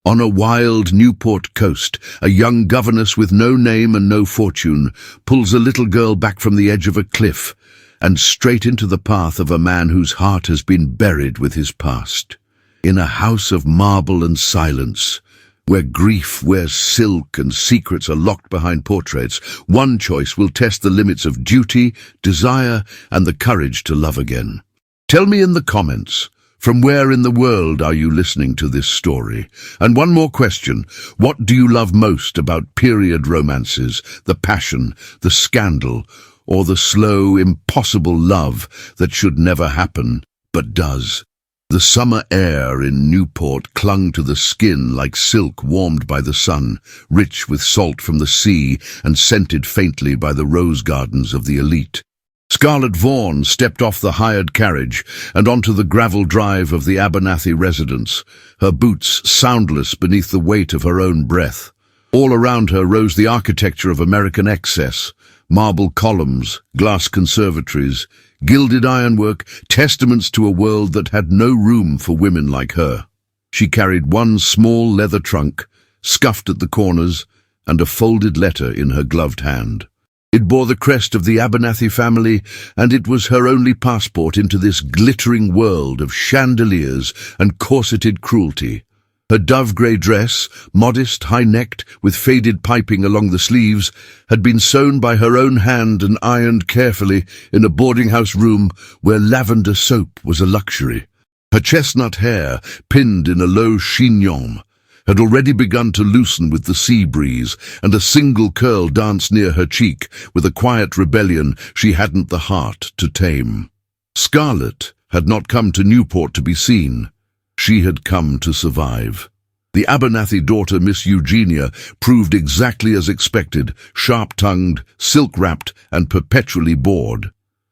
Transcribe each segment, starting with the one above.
On a wild Newport coast, a young governess with no name and no fortune pulls a little girl back from the edge of a cliff and straight into the path of a man whose heart has been buried with his past. In a house of marble and silence, where grief wears silk and secrets are locked behind portraits, one choice will test the limits of duty, desire, and the courage to love again. Tell me in the comments, from where in the world are you listening to this story? And one more question, what do you love most about period romances, the passion, the scandal, or the slow, impossible love that should never happen, but does? The summer air in Newport clung to the skin like silk warmed by the sun, rich with salt from the sea and scented faintly by the rose gardens of the elite. Scarlett Vaughan stepped off the hired carriage and onto the gravel drive of the Abernathy residence, her boots soundless beneath the weight of her own breath. All around her rose the architecture of American excess, marble columns, glass conservatories, gilded ironwork, testaments to a world that had no room for women like her. She carried one small leather trunk, scuffed at the corners, and a folded letter in her gloved hand. It bore the crest of the Abernathy family, and it was her only passport into this glittering world of chandeliers and corseted cruelty. Her dove-grey dress, modest, high-necked, with faded piping along the sleeves, had been sewn by her own hand and ironed carefully in a boarding-house room where lavender soap was a luxury. Her chestnut hair, pinned in a low chignon, had already begun to loosen with the sea breeze, and a single curl danced near her cheek with a quiet rebellion she hadn't the heart to tame. Scarlett had not come to Newport to be seen. She had come to survive. The Abernathy daughter, Miss Eugenia, proved exactly as expected, sharp-tongued, silk-wrapped, and perpetually bored.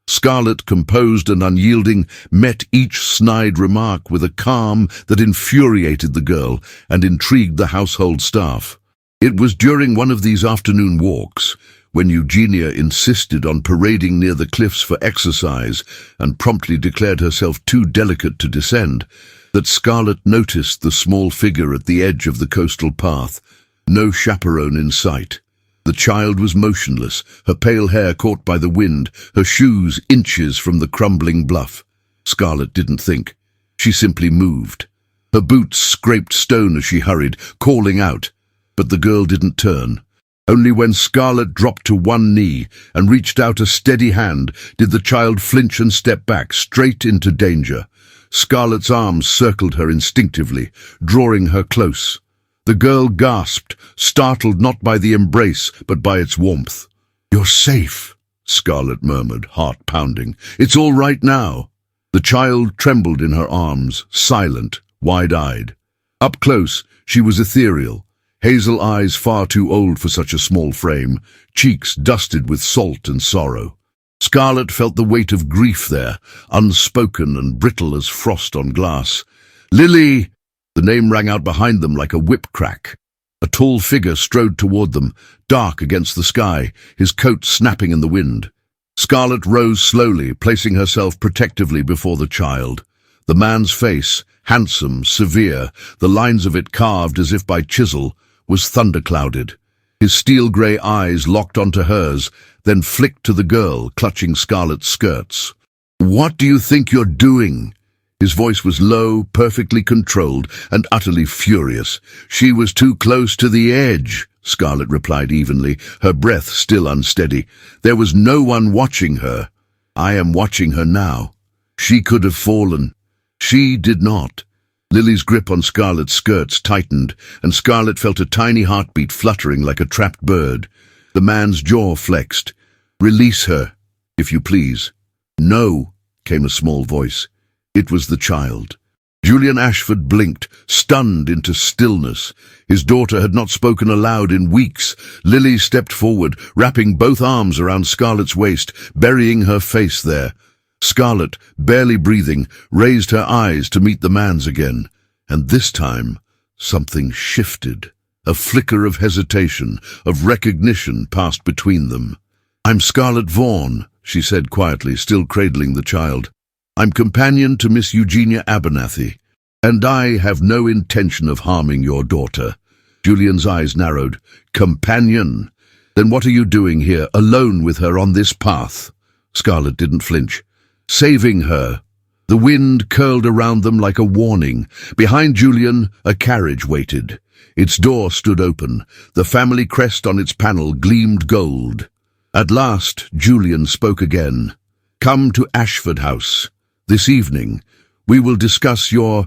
Scarlett, composed and unyielding, met each snide remark with a calm that infuriated the girl and intrigued the household staff. It was during one of these afternoon walks, when Eugenia insisted on parading near the cliffs for exercise and promptly declared herself too delicate to descend, that Scarlett noticed the small figure at the edge of the coastal path, no chaperone in sight. The child was motionless, her pale hair caught by the wind, her shoes inches from the crumbling bluff. Scarlett didn't think. She simply moved. Her boots scraped stone as she hurried, calling out. But the girl didn't turn. Only when Scarlett dropped to one knee and reached out a steady hand did the child flinch and step back, straight into danger. Scarlett's arms circled her instinctively, drawing her close. The girl gasped, startled not by the embrace, but by its warmth. "You're safe," Scarlett murmured, heart pounding. "It's all right now." The child trembled in her arms, silent, wide-eyed. Up close, she was ethereal, hazel eyes far too old for such a small frame, cheeks dusted with salt and sorrow. Scarlett felt the weight of grief there, unspoken and brittle as frost on glass. "Lily!" The name rang out behind them like a whip crack. A tall figure strode toward them, dark against the sky, his coat snapping in the wind. Scarlett rose slowly, placing herself protectively before the child. The man's face, handsome, severe, the lines of it carved as if by chisel, was thunder-clouded. His steel-grey eyes locked onto hers, then flicked to the girl, clutching Scarlett's skirts. "What do you think you're doing?" His voice was low, perfectly controlled, and utterly furious. "She was too close to the edge," Scarlett replied evenly, her breath still unsteady. "There was no one watching her. I am watching her now. She could have fallen. She did not." Lily's grip on Scarlett's skirts tightened, and Scarlett felt a tiny heartbeat fluttering like a trapped bird. The man's jaw flexed. "Release her, if you please." "No," came a small voice. It was the child. Julian Ashford blinked, stunned into stillness. His daughter had not spoken aloud in weeks. Lily stepped forward, wrapping both arms around Scarlett's waist, burying her face there. Scarlett, barely breathing, raised her eyes to meet the man's again. And this time, something shifted. A flicker of hesitation, of recognition passed between them. "I'm Scarlett Vaughan," she said quietly, still cradling the child. "I'm companion to Miss Eugenia Abernathy." "And I have no intention of harming your daughter." Julian's eyes narrowed. "Companion? Then what are you doing here, alone with her on this path?" Scarlet didn't flinch. "Saving her." The wind curled around them like a warning. Behind Julian, a carriage waited. Its door stood open. The family crest on its panel gleamed gold. At last, Julian spoke again. "Come to Ashford House. This evening, we will discuss your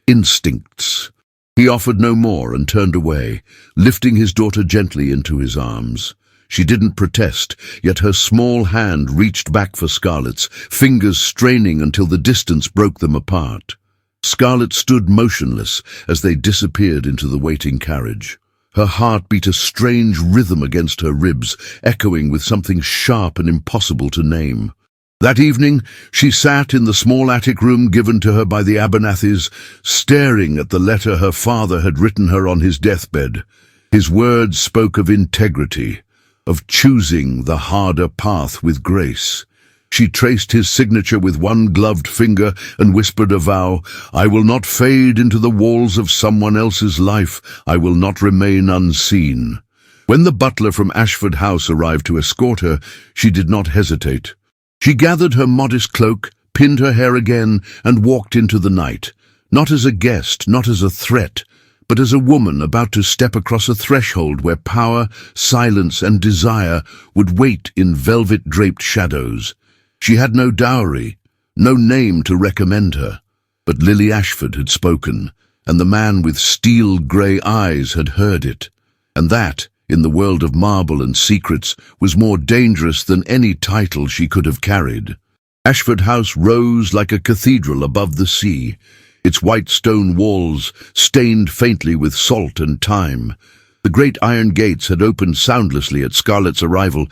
instincts." He offered no more and turned away, lifting his daughter gently into his arms. She didn't protest, yet her small hand reached back for Scarlet's, fingers straining until the distance broke them apart. Scarlet stood motionless as they disappeared into the waiting carriage. Her heart beat a strange rhythm against her ribs, echoing with something sharp and impossible to name. That evening, she sat in the small attic room given to her by the Abernethys, staring at the letter her father had written her on his deathbed. His words spoke of integrity, of choosing the harder path with grace. She traced his signature with one gloved finger and whispered a vow. "I will not fade into the walls of someone else's life. I will not remain unseen." When the butler from Ashford House arrived to escort her, she did not hesitate. She gathered her modest cloak, pinned her hair again, and walked into the night, not as a guest, not as a threat, but as a woman about to step across a threshold where power, silence, and desire would wait in velvet-draped shadows. She had no dowry, no name to recommend her, but Lily Ashford had spoken, and the man with steel-grey eyes had heard it, and that, in the world of marble and secrets, was more dangerous than any title she could have carried. Ashford House rose like a cathedral above the sea, its white stone walls stained faintly with salt and time. The great iron gates had opened soundlessly at Scarlet's arrival,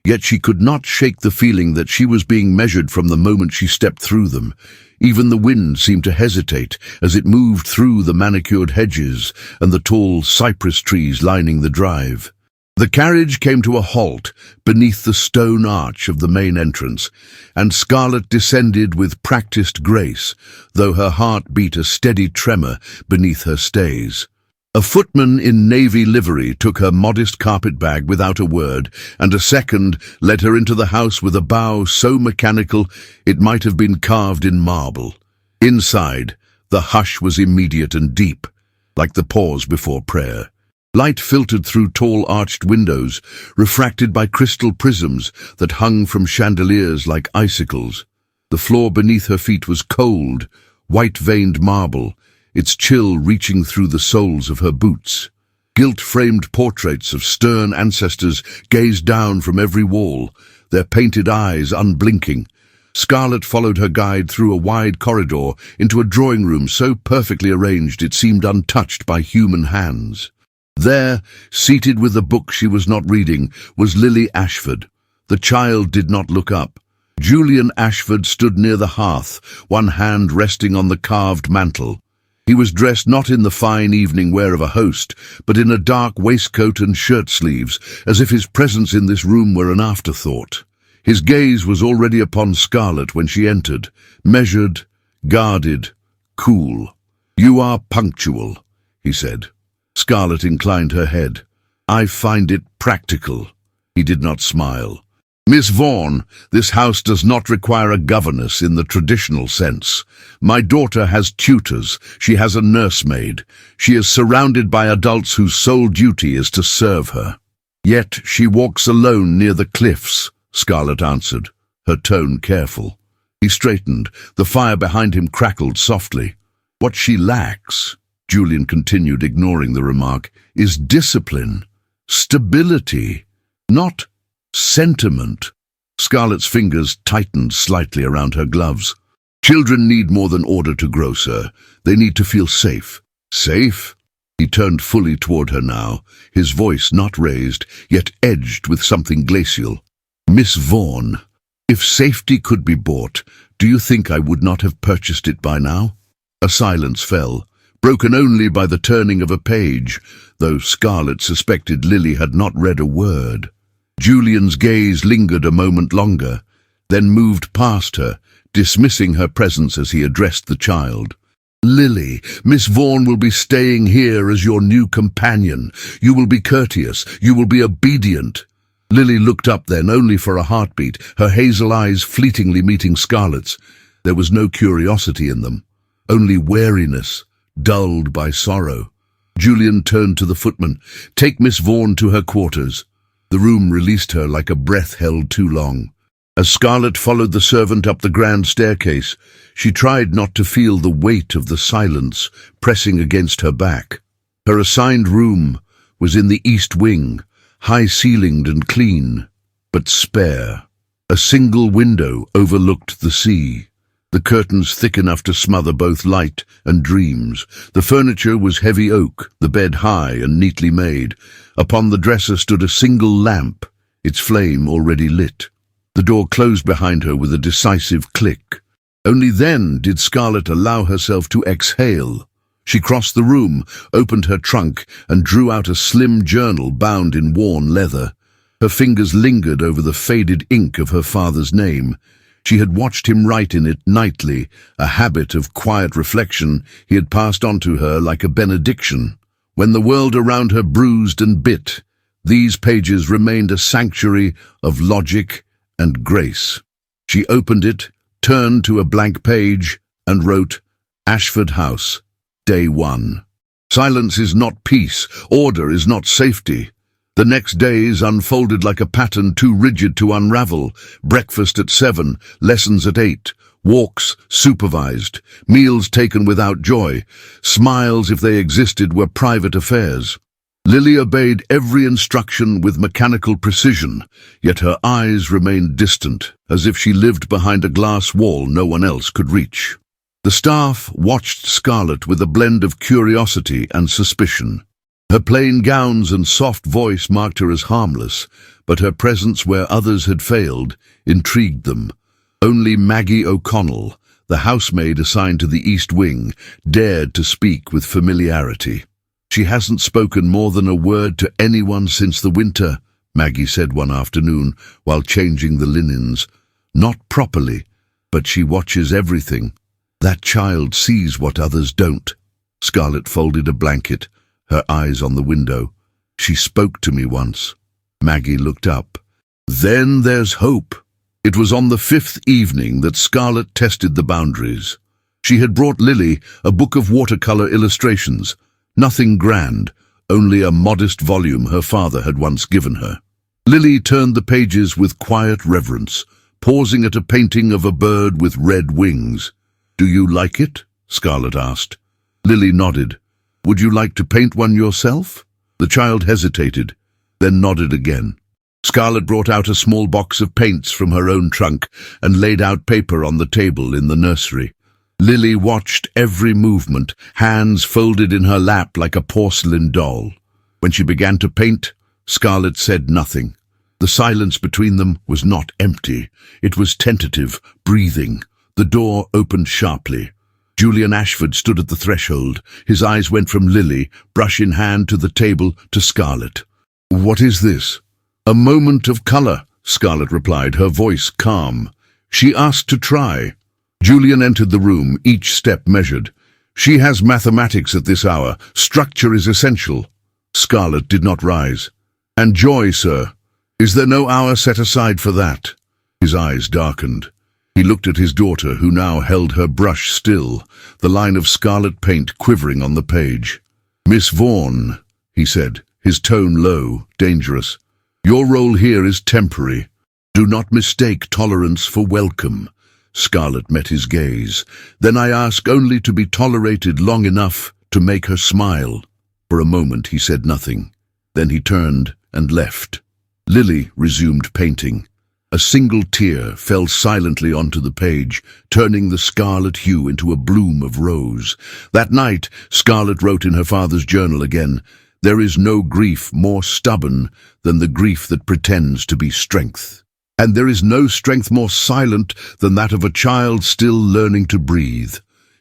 yet she could not shake the feeling that she was being measured from the moment she stepped through them. Even the wind seemed to hesitate as it moved through the manicured hedges and the tall cypress trees lining the drive. The carriage came to a halt beneath the stone arch of the main entrance, and Scarlet descended with practiced grace, though her heart beat a steady tremor beneath her stays. A footman in navy livery took her modest carpet-bag without a word, and a second led her into the house with a bow so mechanical it might have been carved in marble. Inside, the hush was immediate and deep, like the pause before prayer. Light filtered through tall arched windows, refracted by crystal prisms that hung from chandeliers like icicles. The floor beneath her feet was cold, white-veined marble, its chill reaching through the soles of her boots. Gilt-framed portraits of stern ancestors gazed down from every wall, their painted eyes unblinking. Scarlet followed her guide through a wide corridor into a drawing room so perfectly arranged it seemed untouched by human hands. There, seated with a book she was not reading, was Lily Ashford. The child did not look up. Julian Ashford stood near the hearth, one hand resting on the carved mantel. He was dressed not in the fine evening wear of a host, but in a dark waistcoat and shirt sleeves, as if his presence in this room were an afterthought. His gaze was already upon Scarlet when she entered, measured, guarded, cool. "You are punctual," he said. Scarlet inclined her head. "I find it practical." He did not smile. "Miss Vaughan, this house does not require a governess in the traditional sense. My daughter has tutors. She has a nursemaid. She is surrounded by adults whose sole duty is to serve her. Yet she walks alone near the cliffs," Scarlet answered, her tone careful. He straightened. The fire behind him crackled softly. "What she lacks," Julian continued, ignoring the remark, "is discipline, stability, not sentiment." Scarlet's fingers tightened slightly around her gloves. "Children need more than order to grow, sir. They need to feel safe." "Safe?" He turned fully toward her now, his voice not raised, yet edged with something glacial. "Miss Vaughan, if safety could be bought, do you think I would not have purchased it by now?" A silence fell, broken only by the turning of a page, though Scarlet suspected Lily had not read a word. Julian's gaze lingered a moment longer, then moved past her, dismissing her presence as he addressed the child. "Lily, Miss Vaughan will be staying here as your new companion. You will be courteous. You will be obedient." Lily looked up then, only for a heartbeat, her hazel eyes fleetingly meeting Scarlet's. There was no curiosity in them, only wariness, dulled by sorrow. Julian turned to the footman. "Take Miss Vaughan to her quarters." The room released her like a breath held too long. As Scarlet followed the servant up the grand staircase, she tried not to feel the weight of the silence pressing against her back. Her assigned room was in the east wing, high-ceilinged and clean, but spare. A single window overlooked the sea, the curtains thick enough to smother both light and dreams. The furniture was heavy oak, the bed high and neatly made. Upon the dresser stood a single lamp, its flame already lit. The door closed behind her with a decisive click. Only then did Scarlet allow herself to exhale. She crossed the room, opened her trunk, and drew out a slim journal bound in worn leather. Her fingers lingered over the faded ink of her father's name. She had watched him write in it nightly, a habit of quiet reflection he had passed on to her like a benediction. When the world around her bruised and bit, these pages remained a sanctuary of logic and grace. She opened it, turned to a blank page, and wrote, "Ashford House, Day 1. Silence is not peace, order is not safety." The next days unfolded like a pattern too rigid to unravel. Breakfast at 7, lessons at 8, walks supervised, meals taken without joy, smiles if they existed were private affairs. Lily obeyed every instruction with mechanical precision, yet her eyes remained distant, as if she lived behind a glass wall no one else could reach. The staff watched Scarlet with a blend of curiosity and suspicion. Her plain gowns and soft voice marked her as harmless, but her presence where others had failed intrigued them. Only Maggie O'Connell, the housemaid assigned to the East Wing, dared to speak with familiarity. "She hasn't spoken more than a word to anyone since the winter," Maggie said one afternoon while changing the linens. "Not properly, but she watches everything. That child sees what others don't." Scarlet folded a blanket, her eyes on the window. "She spoke to me once." Maggie looked up. "Then there's hope." It was on the 5th evening that Scarlet tested the boundaries. She had brought Lily a book of watercolor illustrations, nothing grand, only a modest volume her father had once given her. Lily turned the pages with quiet reverence, pausing at a painting of a bird with red wings. "Do you like it?" Scarlet asked. Lily nodded. "Would you like to paint one yourself?" The child hesitated, then nodded again. Scarlet brought out a small box of paints from her own trunk and laid out paper on the table in the nursery. Lily watched every movement, hands folded in her lap like a porcelain doll. When she began to paint, Scarlet said nothing. The silence between them was not empty. It was tentative, breathing. The door opened sharply. Julian Ashford stood at the threshold. His eyes went from Lily, brush in hand, to the table, to Scarlet. "What is this?" "A moment of colour," Scarlet replied, her voice calm. "She asked to try." Julian entered the room, each step measured. "She has mathematics at this hour. Structure is essential." Scarlet did not rise. "And joy, sir. Is there no hour set aside for that?" His eyes darkened. He looked at his daughter, who now held her brush still, the line of scarlet paint quivering on the page. "Miss Vaughan," he said, his tone low, dangerous, "your role here is temporary. Do not mistake tolerance for welcome." Scarlet met his gaze. "Then I ask only to be tolerated long enough to make her smile." For a moment he said nothing. Then he turned and left. Lily resumed painting. A single tear fell silently onto the page, turning the scarlet hue into a bloom of rose. That night, Scarlet wrote in her father's journal again, "There is no grief more stubborn than the grief that pretends to be strength. And there is no strength more silent than that of a child still learning to breathe."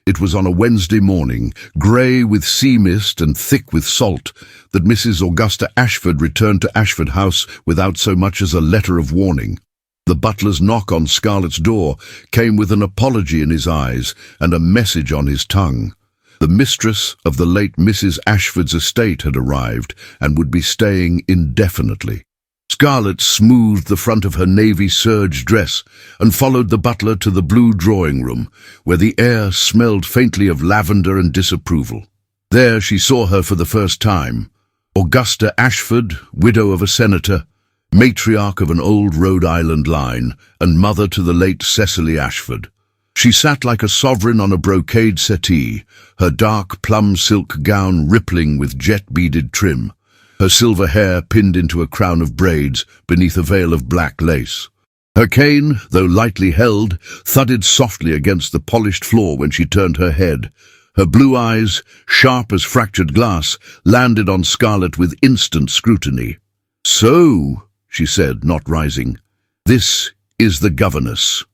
It was on a Wednesday morning, grey with sea mist and thick with salt, that Mrs. Augusta Ashford returned to Ashford House without so much as a letter of warning. The butler's knock on Scarlet's door came with an apology in his eyes and a message on his tongue. The mistress of the late Mrs. Ashford's estate had arrived and would be staying indefinitely. Scarlett smoothed the front of her navy serge dress and followed the butler to the blue drawing-room, where the air smelled faintly of lavender and disapproval. There she saw her for the first time, Augusta Ashford, widow of a senator, matriarch of an old Rhode Island line, and mother to the late Cecily Ashford. She sat like a sovereign on a brocade settee, her dark plum silk gown rippling with jet-beaded trim, her silver hair pinned into a crown of braids beneath a veil of black lace. Her cane, though lightly held, thudded softly against the polished floor when she turned her head. Her blue eyes, sharp as fractured glass, landed on Scarlett with instant scrutiny. "So," she said, not rising, "this is the governess."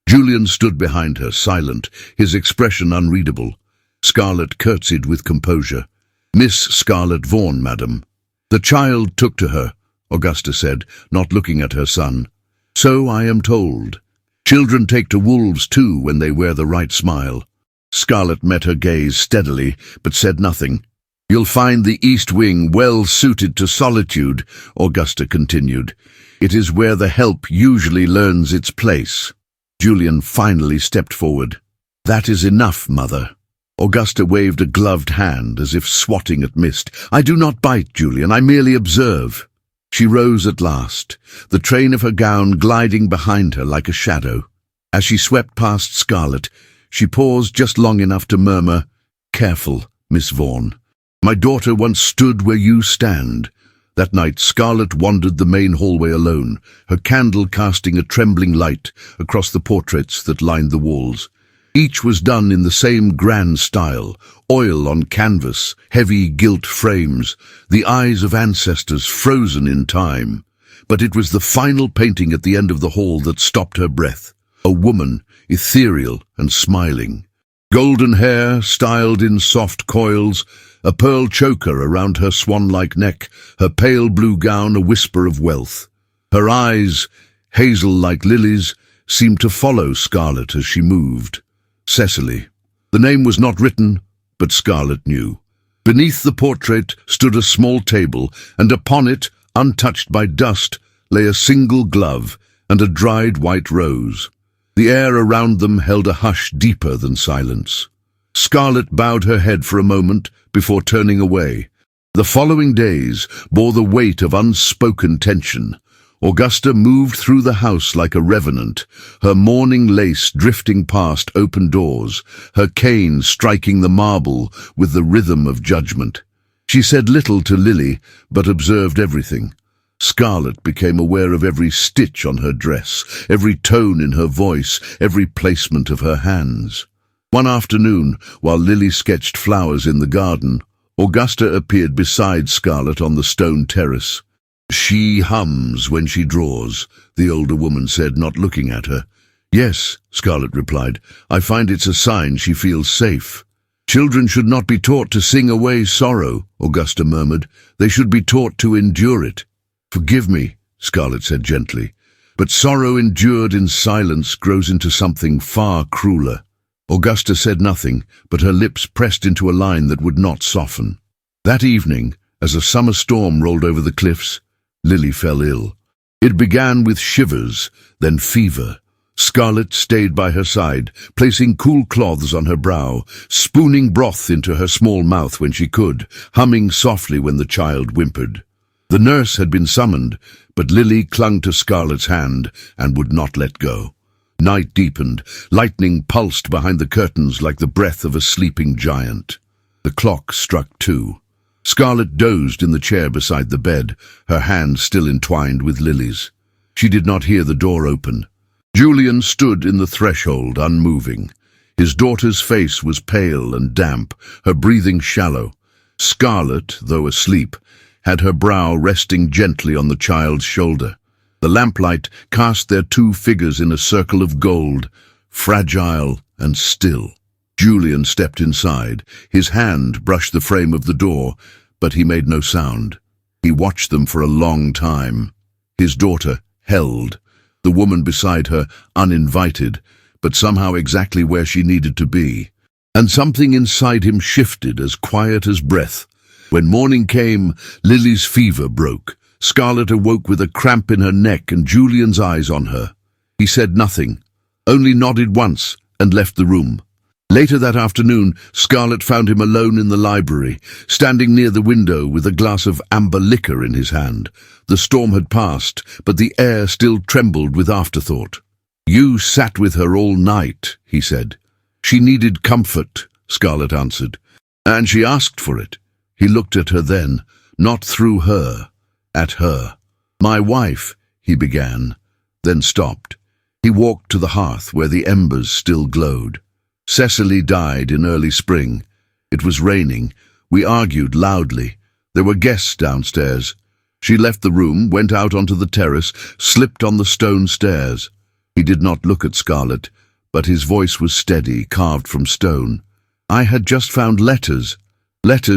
Julian stood behind her, silent, his expression unreadable. Scarlett curtsied with composure. "Miss Scarlett Vaughan, madam." "The child took to her," Augusta said, not looking at her son. "So I am told. Children take to wolves too when they wear the right smile." Scarlett met her gaze steadily, but said nothing. "You'll find the East Wing well suited to solitude," Augusta continued. "It is where the help usually learns its place." Julian finally stepped forward. "That is enough, mother." Augusta waved a gloved hand as if swatting at mist. "I do not bite, Julian, I merely observe." She rose at last, the train of her gown gliding behind her like a shadow. As she swept past Scarlett, she paused just long enough to murmur, "Careful, Miss Vaughan. My daughter once stood where you stand." That night Scarlett wandered the main hallway alone, her candle casting a trembling light across the portraits that lined the walls. Each was done in the same grand style, oil on canvas, heavy gilt frames, the eyes of ancestors frozen in time. But it was the final painting at the end of the hall that stopped her breath, a woman, ethereal and smiling. Golden hair styled in soft coils, a pearl choker around her swan-like neck, her pale blue gown a whisper of wealth. Her eyes, hazel like lilies, seemed to follow Scarlett as she moved. Cecily. The name was not written, but Scarlett knew. Beneath the portrait stood a small table, and upon it, untouched by dust, lay a single glove and a dried white rose. The air around them held a hush deeper than silence. Scarlett bowed her head for a moment before turning away. The following days bore the weight of unspoken tension. Augusta moved through the house like a revenant, her mourning lace drifting past open doors, her cane striking the marble with the rhythm of judgment. She said little to Lily, but observed everything. Scarlett became aware of every stitch on her dress, every tone in her voice, every placement of her hands. One afternoon, while Lily sketched flowers in the garden, Augusta appeared beside Scarlett on the stone terrace. "She hums when she draws," the older woman said, not looking at her. "Yes," Scarlett replied, "I find it's a sign she feels safe." "Children should not be taught to sing away sorrow," Augusta murmured. "They should be taught to endure it." "Forgive me," Scarlett said gently, "but sorrow endured in silence grows into something far crueler." Augusta said nothing, but her lips pressed into a line that would not soften. That evening, as a summer storm rolled over the cliffs, Lily fell ill. It began with shivers, then fever. Scarlett stayed by her side, placing cool cloths on her brow, spooning broth into her small mouth when she could, humming softly when the child whimpered. The nurse had been summoned, but Lily clung to Scarlett's hand and would not let go. Night deepened, lightning pulsed behind the curtains like the breath of a sleeping giant. The clock struck 2. Scarlett dozed in the chair beside the bed, her hand still entwined with Lily's. She did not hear the door open. Julian stood in the threshold, unmoving. His daughter's face was pale and damp, her breathing shallow. Scarlett, though asleep, had her brow resting gently on the child's shoulder. The lamplight cast their two figures in a circle of gold, fragile and still. Julian stepped inside. His hand brushed the frame of the door, but he made no sound. He watched them for a long time. His daughter held, the woman beside her uninvited, but somehow exactly where she needed to be. And something inside him shifted as quiet as breath. When morning came, Lily's fever broke. Scarlet awoke with a cramp in her neck and Julian's eyes on her. He said nothing, only nodded once and left the room. Later that afternoon, Scarlet found him alone in the library, standing near the window with a glass of amber liquor in his hand. The storm had passed, but the air still trembled with afterthought. "You sat with her all night," he said. "She needed comfort," Scarlet answered, "and she asked for it." He looked at her then, not through her, at her. "My wife," he began, then stopped. He walked to the hearth where the embers still glowed. "Cecily died in early spring. It was raining. We argued loudly. There were guests downstairs. She left the room, went out onto the terrace, slipped on the stone stairs." He did not look at Scarlet, but his voice was steady, carved from stone. "I had just found letters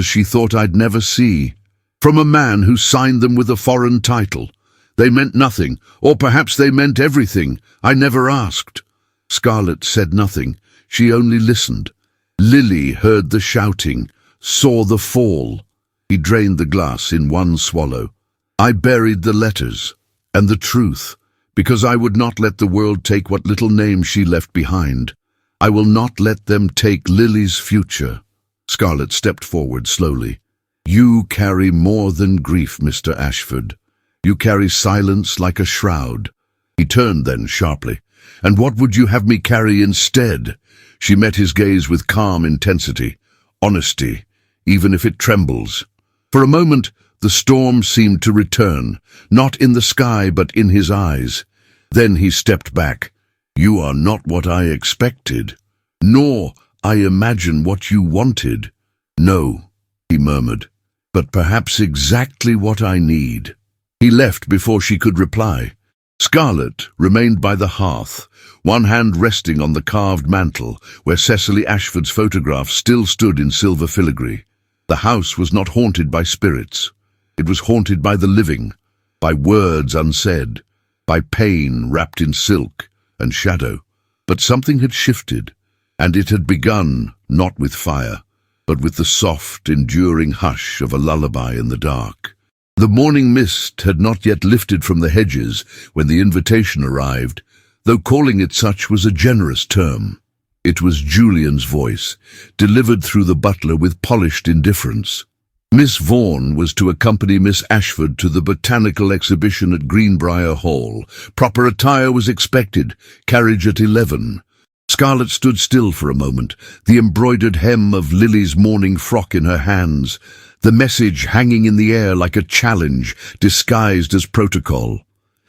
she thought I'd never see, from a man who signed them with a foreign title. They meant nothing, or perhaps they meant everything. I never asked." Scarlet said nothing. She only listened. Lily heard the shouting, saw the fall. He drained the glass in one swallow. "I buried the letters and the truth, because I would not let the world take what little name she left behind. I will not let them take Lily's future." Scarlet stepped forward slowly. "You carry more than grief, Mr. Ashford. You carry silence like a shroud." He turned then sharply. "And what would you have me carry instead?" She met his gaze with calm intensity. "Honesty, even if it trembles." For a moment, the storm seemed to return, not in the sky but in his eyes. Then he stepped back. "You are not what I expected, nor, I imagine, what you wanted." "No," he murmured, "but perhaps exactly what I need." He left before she could reply. Scarlet remained by the hearth, one hand resting on the carved mantel where Cecily Ashford's photograph still stood in silver filigree. The house was not haunted by spirits. It was haunted by the living, by words unsaid, by pain wrapped in silk and shadow. But something had shifted, and it had begun not with fire, but with the soft, enduring hush of a lullaby in the dark. The morning mist had not yet lifted from the hedges when the invitation arrived, though calling it such was a generous term. It was Julian's voice, delivered through the butler with polished indifference. Miss Vaughan was to accompany Miss Ashford to the botanical exhibition at Greenbrier Hall. Proper attire was expected, carriage at 11. Scarlet stood still for a moment, the embroidered hem of Lily's morning frock in her hands, the message hanging in the air like a challenge disguised as protocol.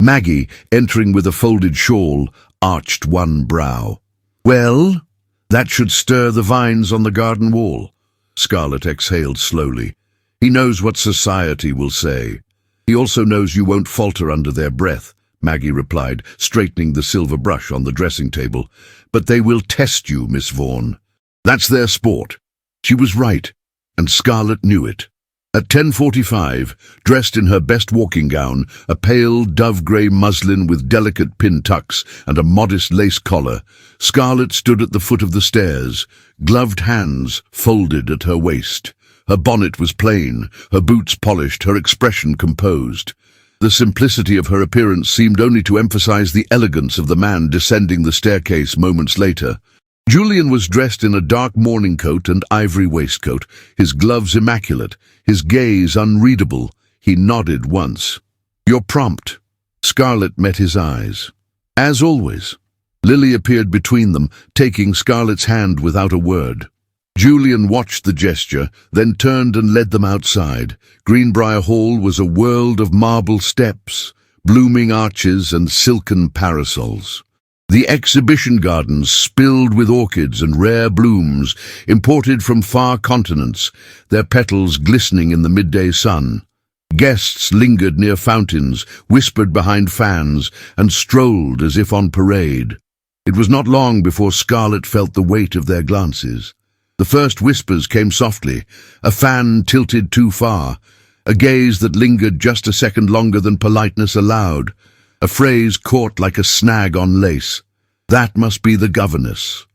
Maggie, entering with a folded shawl, arched one brow. "Well, that should stir the vines on the garden wall." Scarlet exhaled slowly. "He knows what society will say. He also knows you won't falter under their breath," Maggie replied, straightening the silver brush on the dressing table. "But they will test you, Miss Vaughan. That's their sport." She was right, and Scarlet knew it. At 10:45, dressed in her best walking gown, a pale dove-grey muslin with delicate pin tucks and a modest lace collar, Scarlet stood at the foot of the stairs, gloved hands folded at her waist. Her bonnet was plain, her boots polished, her expression composed. The simplicity of her appearance seemed only to emphasize the elegance of the man descending the staircase moments later. Julian was dressed in a dark morning coat and ivory waistcoat, his gloves immaculate, his gaze unreadable. He nodded once. "You're prompt." Scarlet met his eyes. As always. Lily appeared between them, taking Scarlet's hand without a word. Julian watched the gesture, then turned and led them outside. Greenbrier Hall was a world of marble steps, blooming arches and silken parasols. The exhibition gardens spilled with orchids and rare blooms, imported from far continents, their petals glistening in the midday sun. Guests lingered near fountains, whispered behind fans, and strolled as if on parade. It was not long before Scarlet felt the weight of their glances. The first whispers came softly, a fan tilted too far, a gaze that lingered just a second longer than politeness allowed, a phrase caught like a snag on lace. That must be the governess.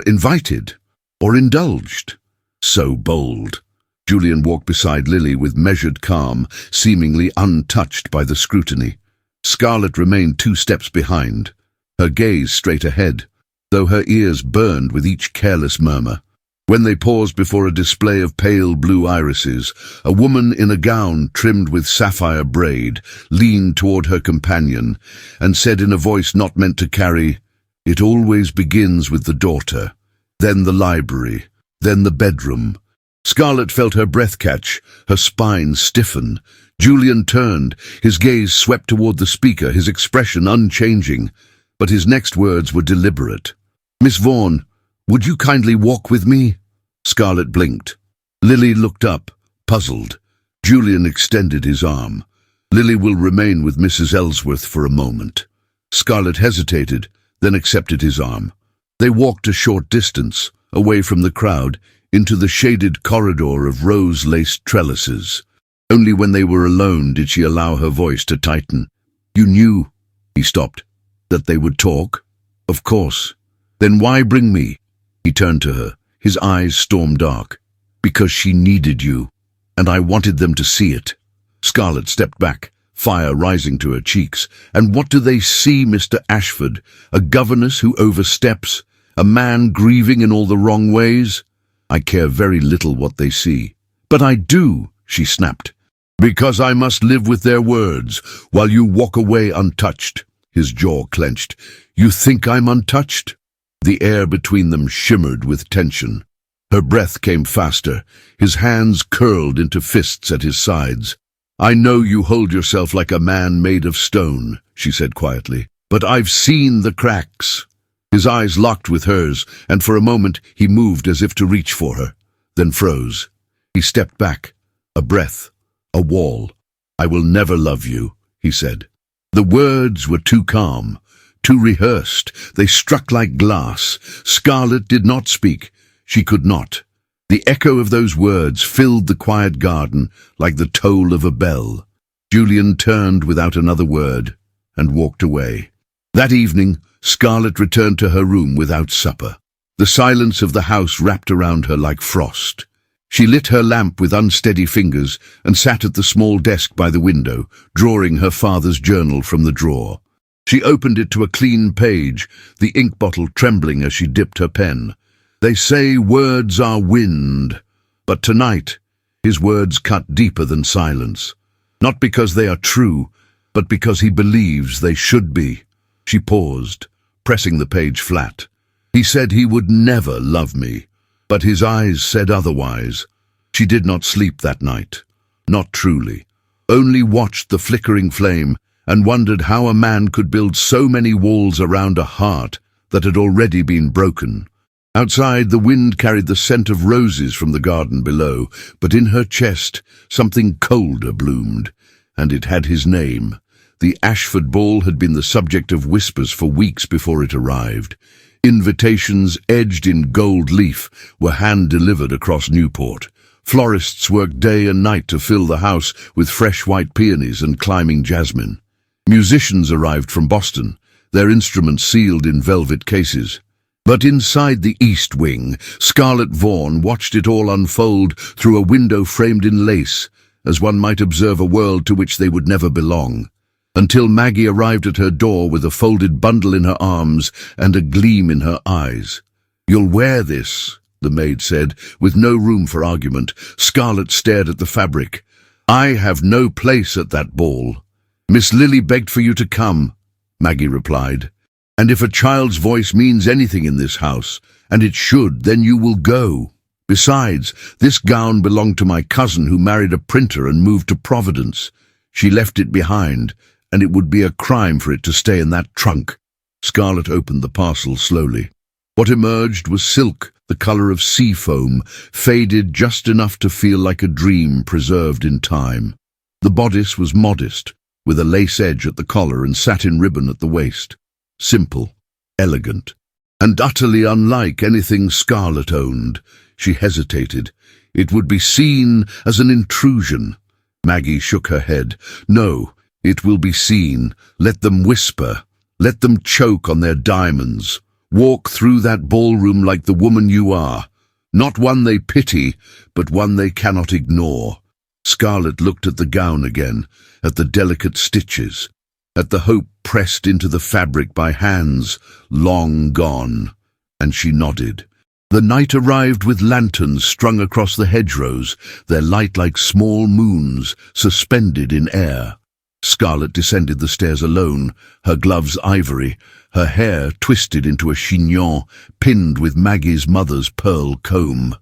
Invited. or indulged. So bold. Julian walked beside Lily with measured calm, seemingly untouched by the scrutiny. Scarlet remained 2 steps behind, her gaze straight ahead, though her ears burned with each careless murmur. When they paused before a display of pale blue irises, a woman in a gown trimmed with sapphire braid leaned toward her companion and said in a voice not meant to carry, "It always begins with the daughter, then the library, then the bedroom." Scarlet felt her breath catch, her spine stiffen. Julian turned, his gaze swept toward the speaker, his expression unchanging, but his next words were deliberate. "Miss Vaughan, would you kindly walk with me?" Scarlet blinked. Lily looked up, puzzled. Julian extended his arm. "Lily will remain with Mrs. Ellsworth for a moment." Scarlet hesitated, then accepted his arm. They walked a short distance, away from the crowd, into the shaded corridor of rose-laced trellises. Only when they were alone did she allow her voice to tighten. "You knew," he stopped, "that they would talk?" "Of course." "Then why bring me?" He turned to her, his eyes storm-dark. "Because she needed you, and I wanted them to see it." Scarlet stepped back, fire rising to her cheeks. "And what do they see, Mr. Ashford? A governess who oversteps? A man grieving in all the wrong ways?" "I care very little what they see." "But I do," she snapped. "Because I must live with their words, while you walk away untouched." His jaw clenched. "You think I'm untouched?" The air between them shimmered with tension. Her breath came faster, his hands curled into fists at his sides. "I know you hold yourself like a man made of stone," she said quietly, "but I've seen the cracks." His eyes locked with hers, and for a moment he moved as if to reach for her, then froze. He stepped back, a breath, a wall. "I will never love you," he said. The words were too calm, too rehearsed. They struck like glass. Scarlet did not speak. She could not. The echo of those words filled the quiet garden like the toll of a bell. Julian turned without another word and walked away. That evening, Scarlet returned to her room without supper. The silence of the house wrapped around her like frost. She lit her lamp with unsteady fingers and sat at the small desk by the window, drawing her father's journal from the drawer. She opened it to a clean page, the ink bottle trembling as she dipped her pen. They say words are wind, but tonight his words cut deeper than silence. Not because they are true, but because he believes they should be. She paused, pressing the page flat. He said he would never love me, but his eyes said otherwise. She did not sleep that night, not truly, only watched the flickering flame and wondered how a man could build so many walls around a heart that had already been broken. Outside, the wind carried the scent of roses from the garden below, but in her chest something colder bloomed, and it had his name. The Ashford ball had been the subject of whispers for weeks before it arrived. Invitations edged in gold leaf were hand-delivered across Newport. Florists worked day and night to fill the house with fresh white peonies and climbing jasmine. Musicians arrived from Boston, their instruments sealed in velvet cases. But inside the East Wing, Scarlet Vaughan watched it all unfold through a window framed in lace, as one might observe a world to which they would never belong. Until Maggie arrived at her door with a folded bundle in her arms and a gleam in her eyes. "You'll wear this," the maid said, with no room for argument. Scarlet stared at the fabric. "I have no place at that ball." "Miss Lily begged for you to come," Maggie replied. "And if a child's voice means anything in this house, and it should, then you will go. Besides, this gown belonged to my cousin who married a printer and moved to Providence. She left it behind, and it would be a crime for it to stay in that trunk." Scarlet opened the parcel slowly. What emerged was silk, the color of sea foam, faded just enough to feel like a dream preserved in time. The bodice was modest, with a lace edge at the collar and satin ribbon at the waist. Simple, elegant, and utterly unlike anything Scarlet owned. She hesitated. It would be seen as an intrusion. Maggie shook her head. "No, it will be seen. Let them whisper. Let them choke on their diamonds. Walk through that ballroom like the woman you are. Not one they pity, but one they cannot ignore. Scarlet looked at the gown again, at the delicate stitches, at the hope pressed into the fabric by hands long gone, and she nodded. The night arrived with lanterns strung across the hedgerows, their light like small moons suspended in air. Scarlet descended the stairs alone, her gloves ivory, her hair twisted into a chignon pinned with Maggie's mother's pearl comb.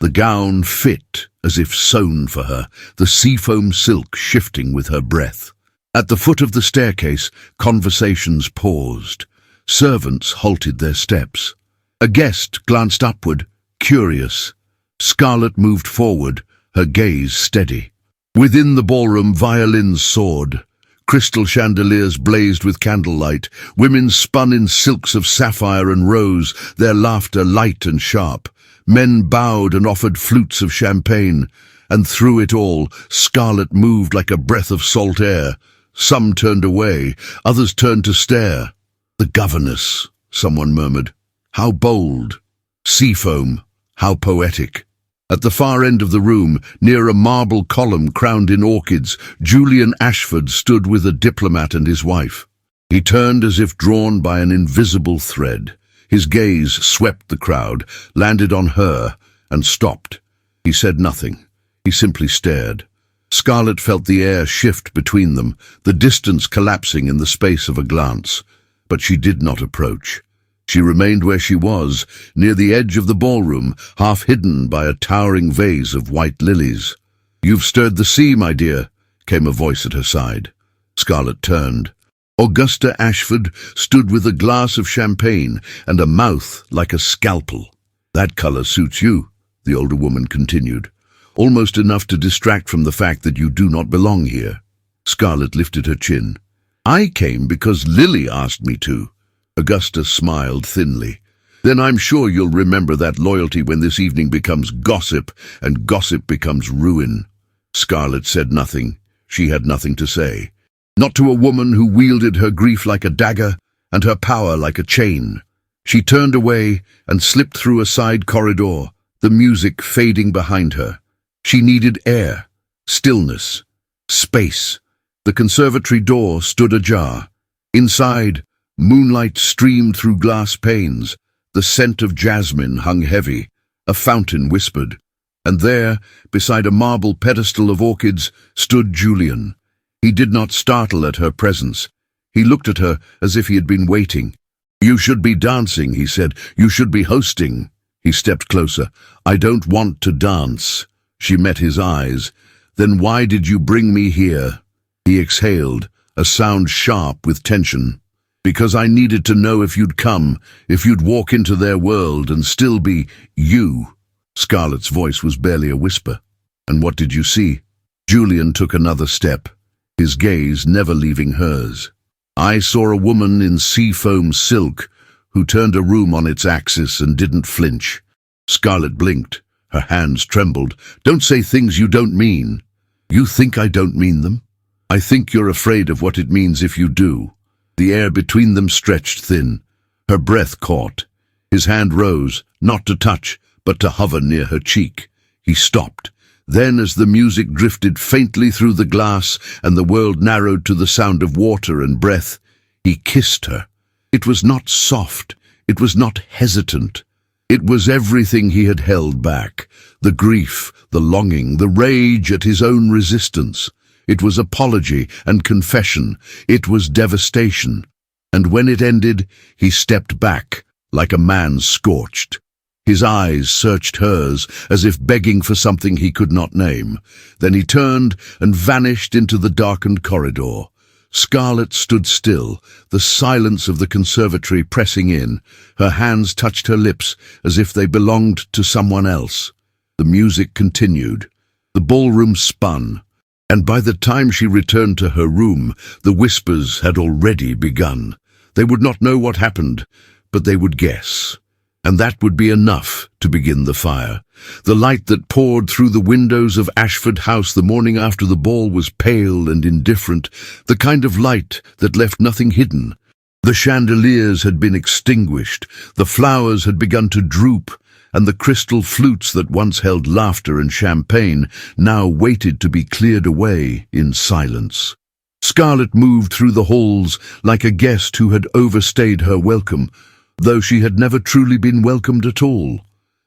The gown fit as if sewn for her, the seafoam silk shifting with her breath. At the foot of the staircase, conversations paused. Servants halted their steps. A guest glanced upward, curious. Scarlet moved forward, her gaze steady. Within the ballroom, violins soared. Crystal chandeliers blazed with candlelight. Women spun in silks of sapphire and rose, their laughter light and sharp. Men bowed and offered flutes of champagne. And through it all, Scarlet moved like a breath of salt air. Some turned away, others turned to stare. "The Governess," someone murmured. "How bold. Seafoam, how poetic." At the far end of the room, near a marble column crowned in orchids, Julian Ashford stood with a diplomat and his wife. He turned as if drawn by an invisible thread. His gaze swept the crowd, landed on her, and stopped. He said nothing. He simply stared. Scarlet felt the air shift between them, the distance collapsing in the space of a glance. But she did not approach. She remained where she was, near the edge of the ballroom, half hidden by a towering vase of white lilies. "You've stirred the sea, my dear," came a voice at her side. Scarlet turned. Augusta Ashford stood with a glass of champagne and a mouth like a scalpel. "That color suits you," the older woman continued, "almost enough to distract from the fact that you do not belong here." Scarlet lifted her chin. "I came because Lily asked me to." Augusta smiled thinly. "Then I'm sure you'll remember that loyalty when this evening becomes gossip, and gossip becomes ruin." Scarlet said nothing. She had nothing to say. Not to a woman who wielded her grief like a dagger and her power like a chain. She turned away and slipped through a side corridor, the music fading behind her. She needed air, stillness, space. The conservatory door stood ajar. Inside, moonlight streamed through glass panes. The scent of jasmine hung heavy. A fountain whispered. And there, beside a marble pedestal of orchids, stood Julian. He did not startle at her presence. He looked at her as if he had been waiting. "You should be dancing," he said. "You should be hosting." He stepped closer. "I don't want to dance." She met his eyes. "Then why did you bring me here?" He exhaled, a sound sharp with tension. "Because I needed to know if you'd come, if you'd walk into their world and still be you." Scarlet's voice was barely a whisper. "And what did you see?" Julian took another step, his gaze never leaving hers. "I saw a woman in seafoam silk who turned a room on its axis and didn't flinch." Scarlet blinked. Her hands trembled. "Don't say things you don't mean." "You think I don't mean them?" "I think you're afraid of what it means if you do." The air between them stretched thin. Her breath caught. His hand rose, not to touch, but to hover near her cheek. He stopped. Then, as the music drifted faintly through the glass and the world narrowed to the sound of water and breath, he kissed her. It was not soft. It was not hesitant. It was everything he had held back. The grief, the longing, the rage at his own resistance. It was apology and confession. It was devastation. And when it ended, he stepped back, like a man scorched. His eyes searched hers, as if begging for something he could not name. Then he turned and vanished into the darkened corridor. Scarlet stood still, the silence of the conservatory pressing in. Her hands touched her lips, as if they belonged to someone else. The music continued. The ballroom spun. And by the time she returned to her room, the whispers had already begun. They would not know what happened, but they would guess. And that would be enough to begin the fire. The light that poured through the windows of Ashford House the morning after the ball was pale and indifferent, the kind of light that left nothing hidden. The chandeliers had been extinguished, the flowers had begun to droop, and the crystal flutes that once held laughter and champagne now waited to be cleared away in silence. Scarlet moved through the halls like a guest who had overstayed her welcome, though she had never truly been welcomed at all.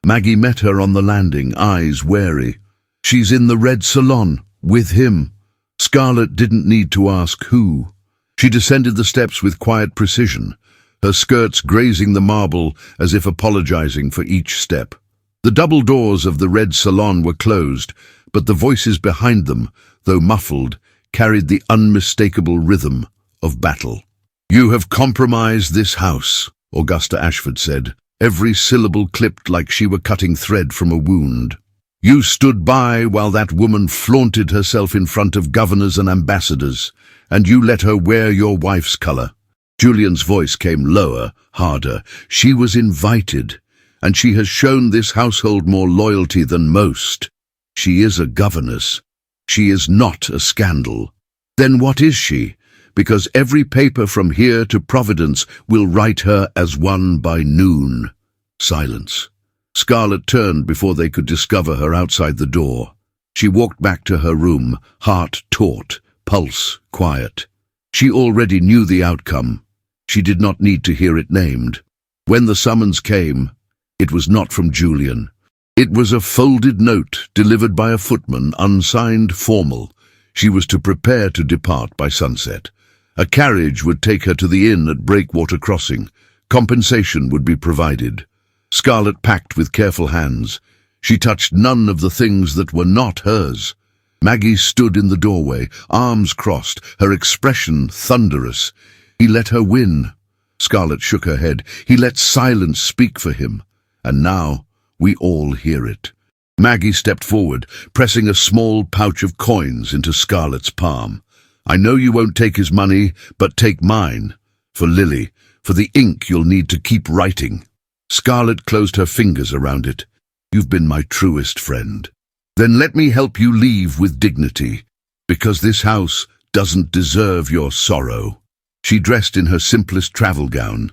Maggie met her on the landing, eyes wary. "She's in the red salon, with him." Scarlet didn't need to ask who. She descended the steps with quiet precision, her skirts grazing the marble as if apologizing for each step. The double doors of the red salon were closed, but the voices behind them, though muffled, carried the unmistakable rhythm of battle. "You have compromised this house," Augusta Ashford said, every syllable clipped like she were cutting thread from a wound. "You stood by while that woman flaunted herself in front of governors and ambassadors, and you let her wear your wife's color." Julian's voice came lower, harder. "She was invited, and she has shown this household more loyalty than most. She is a governess. She is not a scandal. Then what is she? Because every paper from here to Providence will write her as one by noon." Silence. Scarlet turned before they could discover her outside the door. She walked back to her room, heart taut, pulse quiet. She already knew the outcome. She did not need to hear it named. When the summons came, it was not from Julian. It was a folded note delivered by a footman, unsigned, formal. She was to prepare to depart by sunset. A carriage would take her to the inn at Breakwater Crossing. Compensation would be provided. Scarlet packed with careful hands. She touched none of the things that were not hers. Maggie stood in the doorway, arms crossed, her expression thunderous. He let her win. Scarlet shook her head. He let silence speak for him. And now we all hear it. Maggie stepped forward, pressing a small pouch of coins into Scarlet's palm. "I know you won't take his money, but take mine. For Lily, for the ink you'll need to keep writing." Scarlet closed her fingers around it. "You've been my truest friend. Then let me help you leave with dignity, because this house doesn't deserve your sorrow." She dressed in her simplest travel gown,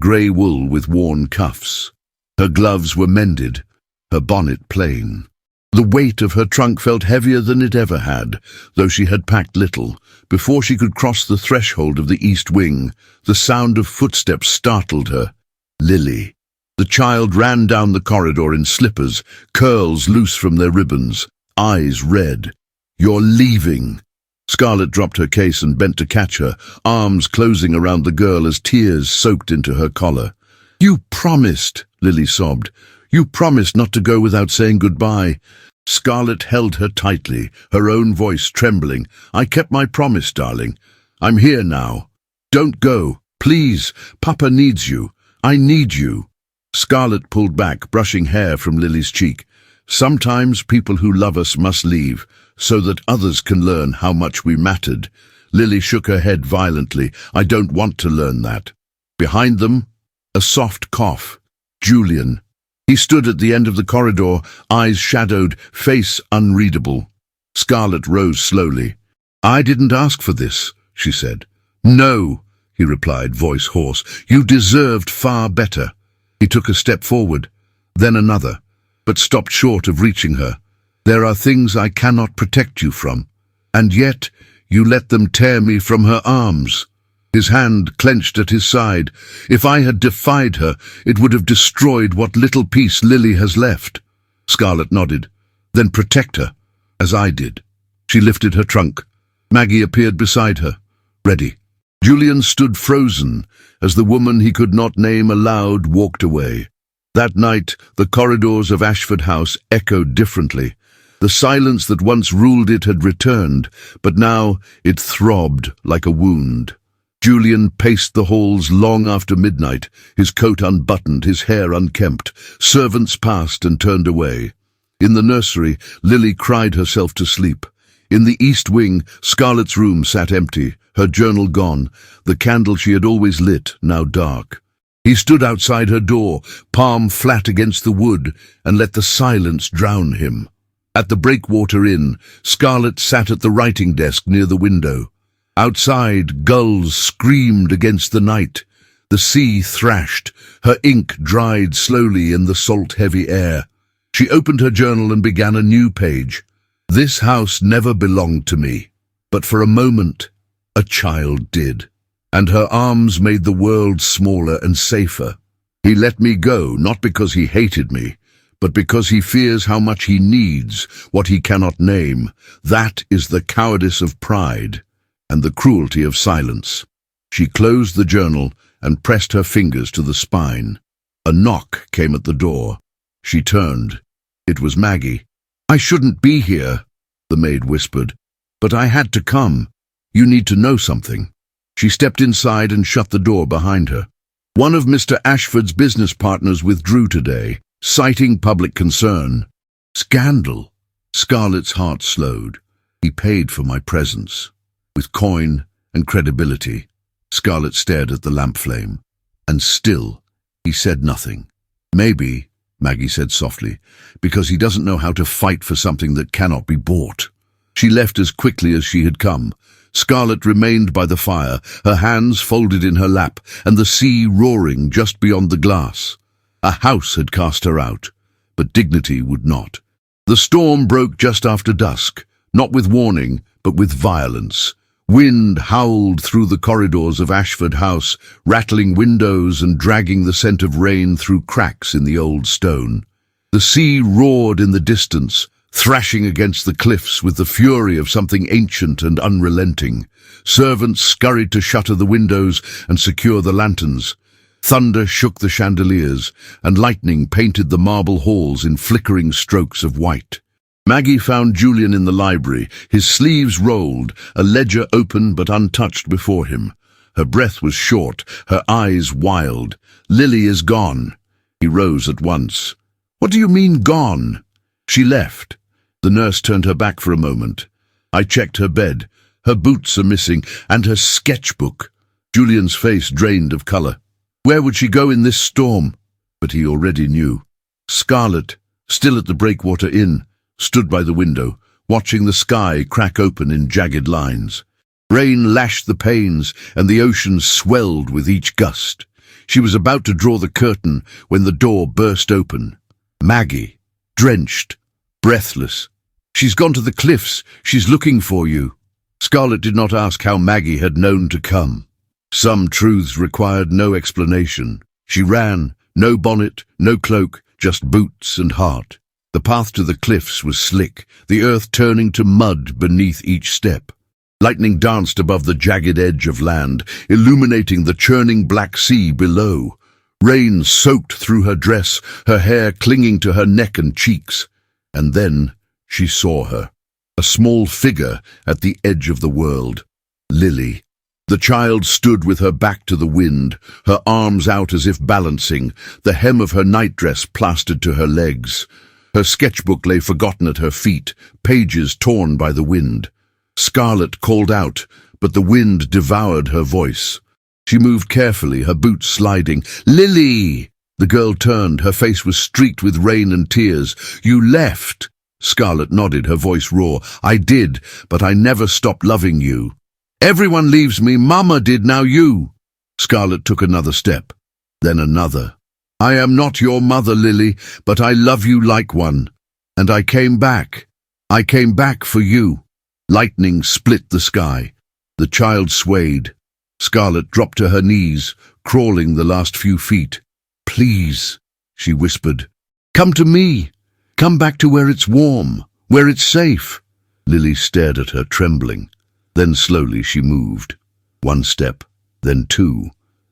grey wool with worn cuffs. Her gloves were mended, her bonnet plain. The weight of her trunk felt heavier than it ever had, though she had packed little. Before she could cross the threshold of the east wing, the sound of footsteps startled her. Lily. The child ran down the corridor in slippers, curls loose from their ribbons, eyes red. "You're leaving." Scarlet dropped her case and bent to catch her, arms closing around the girl as tears soaked into her collar. "You promised," Lily sobbed. "You promised not to go without saying goodbye." Scarlet held her tightly, her own voice trembling. "I kept my promise, darling. I'm here now. Don't go. Please, Papa needs you. I need you." Scarlet pulled back, brushing hair from Lily's cheek. "Sometimes people who love us must leave, so that others can learn how much we mattered." Lily shook her head violently. "I don't want to learn that." Behind them, a soft cough. Julian. He stood at the end of the corridor, eyes shadowed, face unreadable. Scarlet rose slowly. "I didn't ask for this," she said. "No," he replied, voice hoarse. "You deserved far better." He took a step forward, then another, but stopped short of reaching her. "There are things I cannot protect you from, and yet you let them tear me from her arms." His hand clenched at his side. "If I had defied her, it would have destroyed what little peace Lily has left." Scarlet nodded. "Then protect her, as I did." She lifted her trunk. Maggie appeared beside her, ready. Julian stood frozen as the woman he could not name aloud walked away. That night, the corridors of Ashford House echoed differently. The silence that once ruled it had returned, but now it throbbed like a wound. Julian paced the halls long after midnight, his coat unbuttoned, his hair unkempt. Servants passed and turned away. In the nursery, Lily cried herself to sleep. In the east wing, Scarlet's room sat empty, her journal gone, the candle she had always lit now dark. He stood outside her door, palm flat against the wood, and let the silence drown him. At the Breakwater Inn, Scarlet sat at the writing desk near the window. Outside, gulls screamed against the night. The sea thrashed, her ink dried slowly in the salt-heavy air. She opened her journal and began a new page. This house never belonged to me, but for a moment, a child did. And her arms made the world smaller and safer. He let me go, not because he hated me, but because he fears how much he needs, what he cannot name. That is the cowardice of pride and the cruelty of silence. She closed the journal and pressed her fingers to the spine. A knock came at the door. She turned. It was Maggie. "I shouldn't be here," the maid whispered, "but I had to come. You need to know something." She stepped inside and shut the door behind her. "One of Mr. Ashford's business partners withdrew today, citing public concern." "Scandal." Scarlett's heart slowed. "He paid for my presence, with coin and credibility." Scarlett stared at the lamp flame. "And still, he said nothing." "Maybe," Maggie said softly, "because he doesn't know how to fight for something that cannot be bought." She left as quickly as she had come. Scarlett remained by the fire, her hands folded in her lap, and the sea roaring just beyond the glass. A house had cast her out, but dignity would not. The storm broke just after dusk, not with warning, but with violence. Wind howled through the corridors of Ashford House, rattling windows and dragging the scent of rain through cracks in the old stone. The sea roared in the distance, thrashing against the cliffs with the fury of something ancient and unrelenting. Servants scurried to shutter the windows and secure the lanterns. Thunder shook the chandeliers, and lightning painted the marble halls in flickering strokes of white. Maggie found Julian in the library, his sleeves rolled, a ledger open but untouched before him. Her breath was short, her eyes wild. "Lily is gone." He rose at once. "What do you mean, gone?" "She left." The nurse turned her back for a moment. "I checked her bed. Her boots are missing, and her sketchbook." Julian's face drained of colour. "Where would she go in this storm?" But he already knew. Scarlett, still at the Breakwater Inn, stood by the window, watching the sky crack open in jagged lines. Rain lashed the panes, and the ocean swelled with each gust. She was about to draw the curtain when the door burst open. Maggie, drenched, breathless. "She's gone to the cliffs. She's looking for you." Scarlett did not ask how Maggie had known to come. Some truths required no explanation. She ran, no bonnet, no cloak, just boots and heart. The path to the cliffs was slick, the earth turning to mud beneath each step. Lightning danced above the jagged edge of land, illuminating the churning black sea below. Rain soaked through her dress, her hair clinging to her neck and cheeks. And then she saw her, a small figure at the edge of the world. Lily. The child stood with her back to the wind, her arms out as if balancing, the hem of her nightdress plastered to her legs. Her sketchbook lay forgotten at her feet, pages torn by the wind. Scarlett called out, but the wind devoured her voice. She moved carefully, her boots sliding. "Lily!" The girl turned, her face was streaked with rain and tears. "You left!" Scarlett nodded, her voice raw. "I did, but I never stopped loving you." "Everyone leaves me. Mama did, now you." Scarlett took another step, then another. "I am not your mother, Lily, but I love you like one. And I came back. I came back for you." Lightning split the sky. The child swayed. Scarlett dropped to her knees, crawling the last few feet. "Please," she whispered. "Come to me. Come back to where it's warm, where it's safe." Lily stared at her, trembling. Then slowly she moved. One step, then two,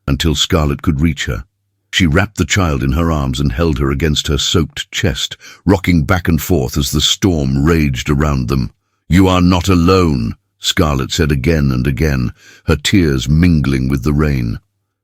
until Scarlett could reach her. She wrapped the child in her arms and held her against her soaked chest, rocking back and forth as the storm raged around them. "You are not alone," Scarlett said again and again, her tears mingling with the rain.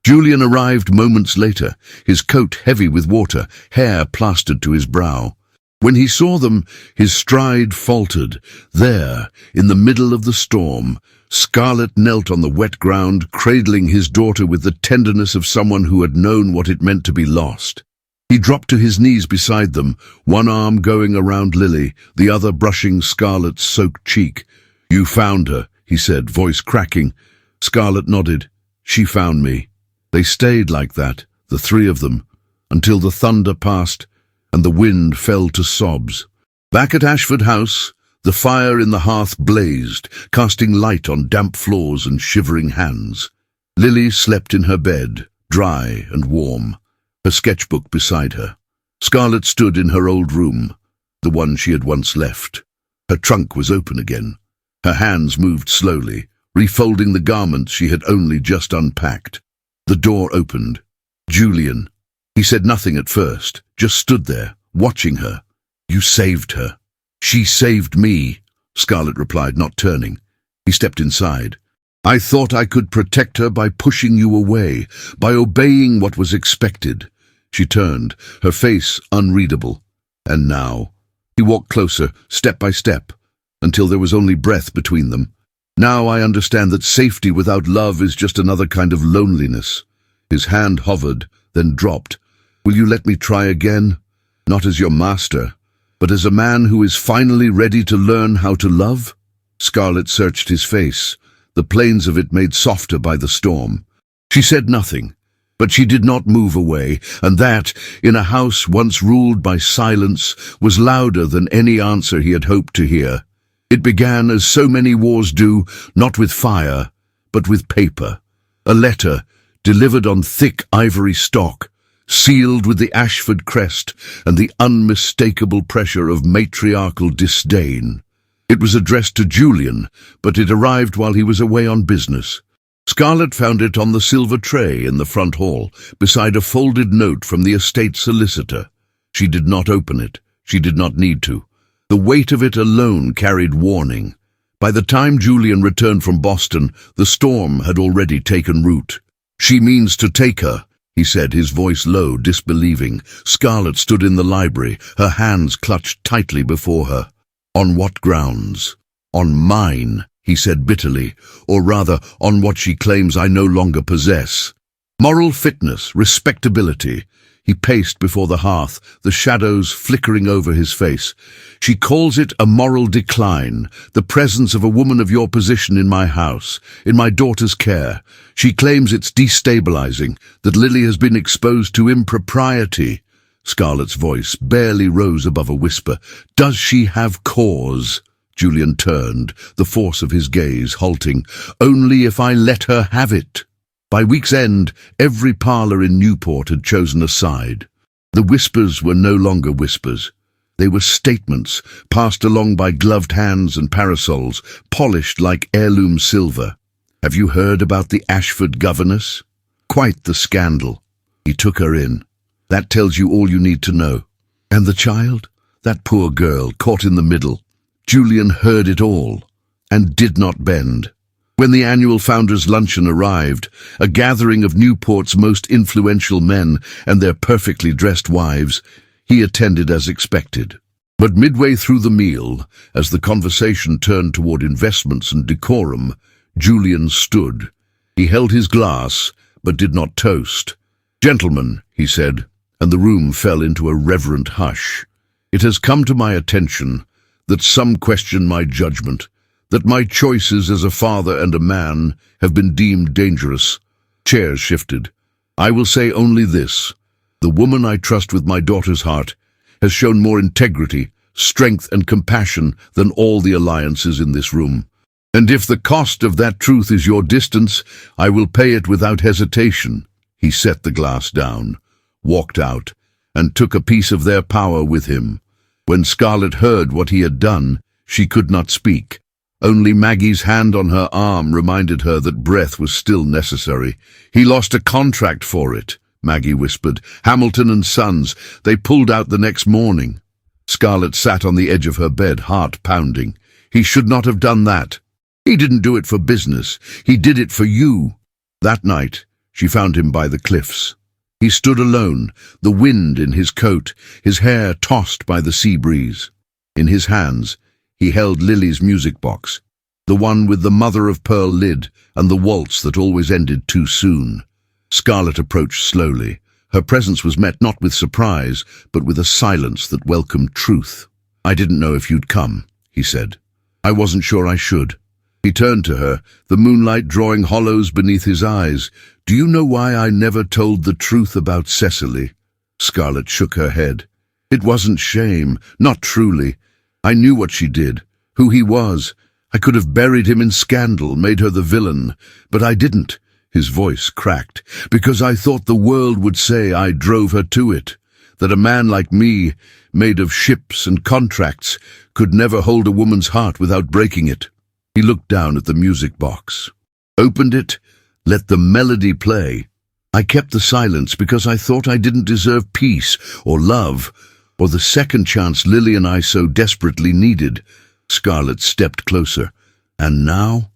Julian arrived moments later, his coat heavy with water, hair plastered to his brow. When he saw them, his stride faltered. There, in the middle of the storm, Scarlett knelt on the wet ground, cradling his daughter with the tenderness of someone who had known what it meant to be lost. He dropped to his knees beside them, one arm going around Lily, the other brushing Scarlett's soaked cheek. "You found her," he said, voice cracking. Scarlett nodded. "She found me." They stayed like that, the three of them, until the thunder passed and the wind fell to sobs. Back at Ashford House, the fire in the hearth blazed, casting light on damp floors and shivering hands. Lily slept in her bed, dry and warm, her sketchbook beside her. Scarlett stood in her old room, the one she had once left. Her trunk was open again. Her hands moved slowly, refolding the garments she had only just unpacked. The door opened. Julian. He said nothing at first, just stood there, watching her. "You saved her." "She saved me," Scarlett replied, not turning. He stepped inside. "I thought I could protect her by pushing you away, by obeying what was expected." She turned, her face unreadable. "And now?" He walked closer, step by step, until there was only breath between them. "Now I understand that safety without love is just another kind of loneliness." His hand hovered, then dropped. "Will you let me try again? Not as your master, but as a man who is finally ready to learn how to love?" Scarlett searched his face, the planes of it made softer by the storm. She said nothing, but she did not move away, and that, in a house once ruled by silence, was louder than any answer he had hoped to hear. It began as so many wars do, not with fire, but with paper. A letter, delivered on thick ivory stock, sealed with the Ashford crest and the unmistakable pressure of matriarchal disdain. It was addressed to Julian, but it arrived while he was away on business. Scarlett found it on the silver tray in the front hall, beside a folded note from the estate solicitor. She did not open it. She did not need to. The weight of it alone carried warning. By the time Julian returned from Boston, the storm had already taken root. "She means to take her," he said, his voice low, disbelieving. Scarlett stood in the library, her hands clutched tightly before her. "On what grounds?" "On mine," he said bitterly, "or rather, on what she claims I no longer possess. Moral fitness, respectability." He paced before the hearth, the shadows flickering over his face. "She calls it a moral decline, the presence of a woman of your position in my house, in my daughter's care. She claims it's destabilizing, that Lily has been exposed to impropriety." Scarlett's voice barely rose above a whisper. "Does she have cause?" Julian turned, the force of his gaze halting. "Only if I let her have it." By week's end, every parlour in Newport had chosen a side. The whispers were no longer whispers. They were statements, passed along by gloved hands and parasols, polished like heirloom silver. "Have you heard about the Ashford governess? Quite the scandal." He took her in. "That tells you all you need to know." "And the child? That poor girl, caught in the middle." Julian heard it all, and did not bend. When the annual Founders' Luncheon arrived, a gathering of Newport's most influential men and their perfectly dressed wives, he attended as expected. But midway through the meal, as the conversation turned toward investments and decorum, Julian stood. He held his glass, but did not toast. "Gentlemen," he said, and the room fell into a reverent hush. "It has come to my attention that some question my judgment, that my choices as a father and a man have been deemed dangerous." Chairs shifted. "I will say only this. The woman I trust with my daughter's heart has shown more integrity, strength and compassion than all the alliances in this room. And if the cost of that truth is your distance, I will pay it without hesitation." He set the glass down, walked out, and took a piece of their power with him. When Scarlett heard what he had done, she could not speak. Only Maggie's hand on her arm reminded her that breath was still necessary. "He lost a contract for it," Maggie whispered. "Hamilton and Sons. They pulled out the next morning." Scarlett sat on the edge of her bed, heart pounding. "He should not have done that. He didn't do it for business. He did it for you." That night, she found him by the cliffs. He stood alone, the wind in his coat, his hair tossed by the sea breeze. In his hands, he held Lily's music box, the one with the mother-of-pearl lid and the waltz that always ended too soon. Scarlett approached slowly. Her presence was met not with surprise, but with a silence that welcomed truth. "I didn't know if you'd come," he said. "I wasn't sure I should." He turned to her, the moonlight drawing hollows beneath his eyes. "Do you know why I never told the truth about Cecily?" Scarlett shook her head. "It wasn't shame, not truly. I knew what she did, who he was. I could have buried him in scandal, made her the villain, but I didn't." His voice cracked. "Because I thought the world would say I drove her to it, that a man like me, made of ships and contracts, could never hold a woman's heart without breaking it." He looked down at the music box, opened it, let the melody play. "I kept the silence because I thought I didn't deserve peace or love, or the second chance Lily and I so desperately needed." Scarlett stepped closer. "And now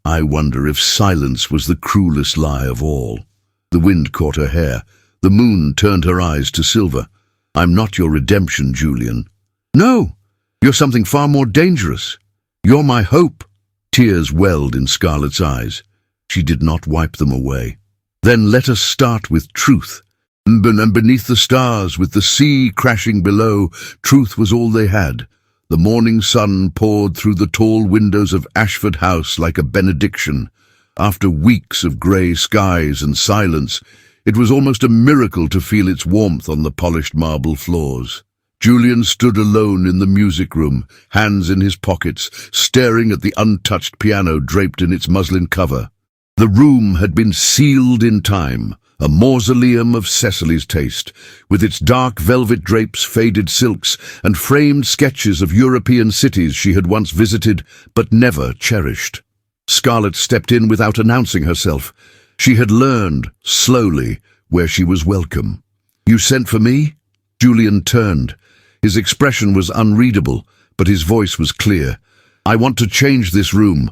I wonder if silence was the cruelest lie of all." The wind caught her hair. The moon turned her eyes to silver. "I'm not your redemption, Julian." "No, you're something far more dangerous. You're my hope." Tears welled in Scarlett's eyes. She did not wipe them away. "Then let us start with truth. And beneath the stars, with the sea crashing below, truth was all they had. The morning sun poured through the tall windows of Ashford House like a benediction. After weeks of grey skies and silence, it was almost a miracle to feel its warmth on the polished marble floors. Julian stood alone in the music room, hands in his pockets, staring at the untouched piano draped in its muslin cover. The room had been sealed in time, a mausoleum of Cecily's taste, with its dark velvet drapes, faded silks, and framed sketches of European cities she had once visited but never cherished. Scarlett stepped in without announcing herself. She had learned, slowly, where she was welcome. "You sent for me?" Julian turned. His expression was unreadable, but his voice was clear. "I want to change this room."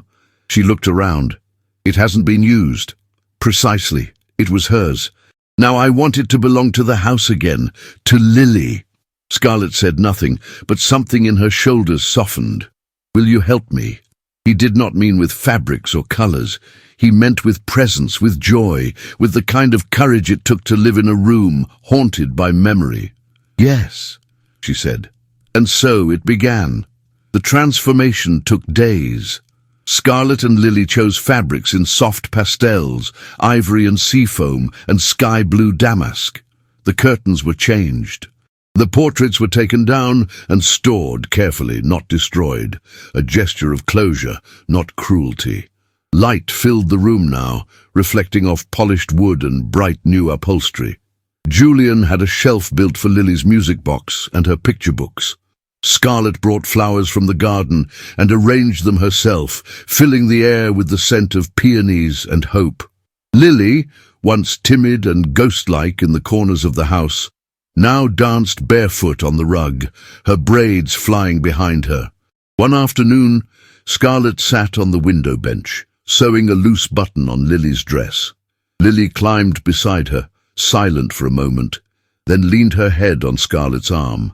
She looked around. "It hasn't been used." "Precisely. It was hers. Now I want it to belong to the house again, to Lily." Scarlett said nothing, but something in her shoulders softened. "Will you help me?" He did not mean with fabrics or colours. He meant with presence, with joy, with the kind of courage it took to live in a room haunted by memory. "Yes," she said. And so it began. The transformation took days. Scarlett and Lily chose fabrics in soft pastels, ivory and seafoam, and sky-blue damask. The curtains were changed. The portraits were taken down and stored carefully, not destroyed, a gesture of closure, not cruelty. Light filled the room now, reflecting off polished wood and bright new upholstery. Julian had a shelf built for Lily's music box and her picture books. Scarlett brought flowers from the garden and arranged them herself, filling the air with the scent of peonies and hope. Lily, once timid and ghost-like in the corners of the house, now danced barefoot on the rug, her braids flying behind her. One afternoon, Scarlett sat on the window bench, sewing a loose button on Lily's dress. Lily climbed beside her, silent for a moment, then leaned her head on Scarlett's arm.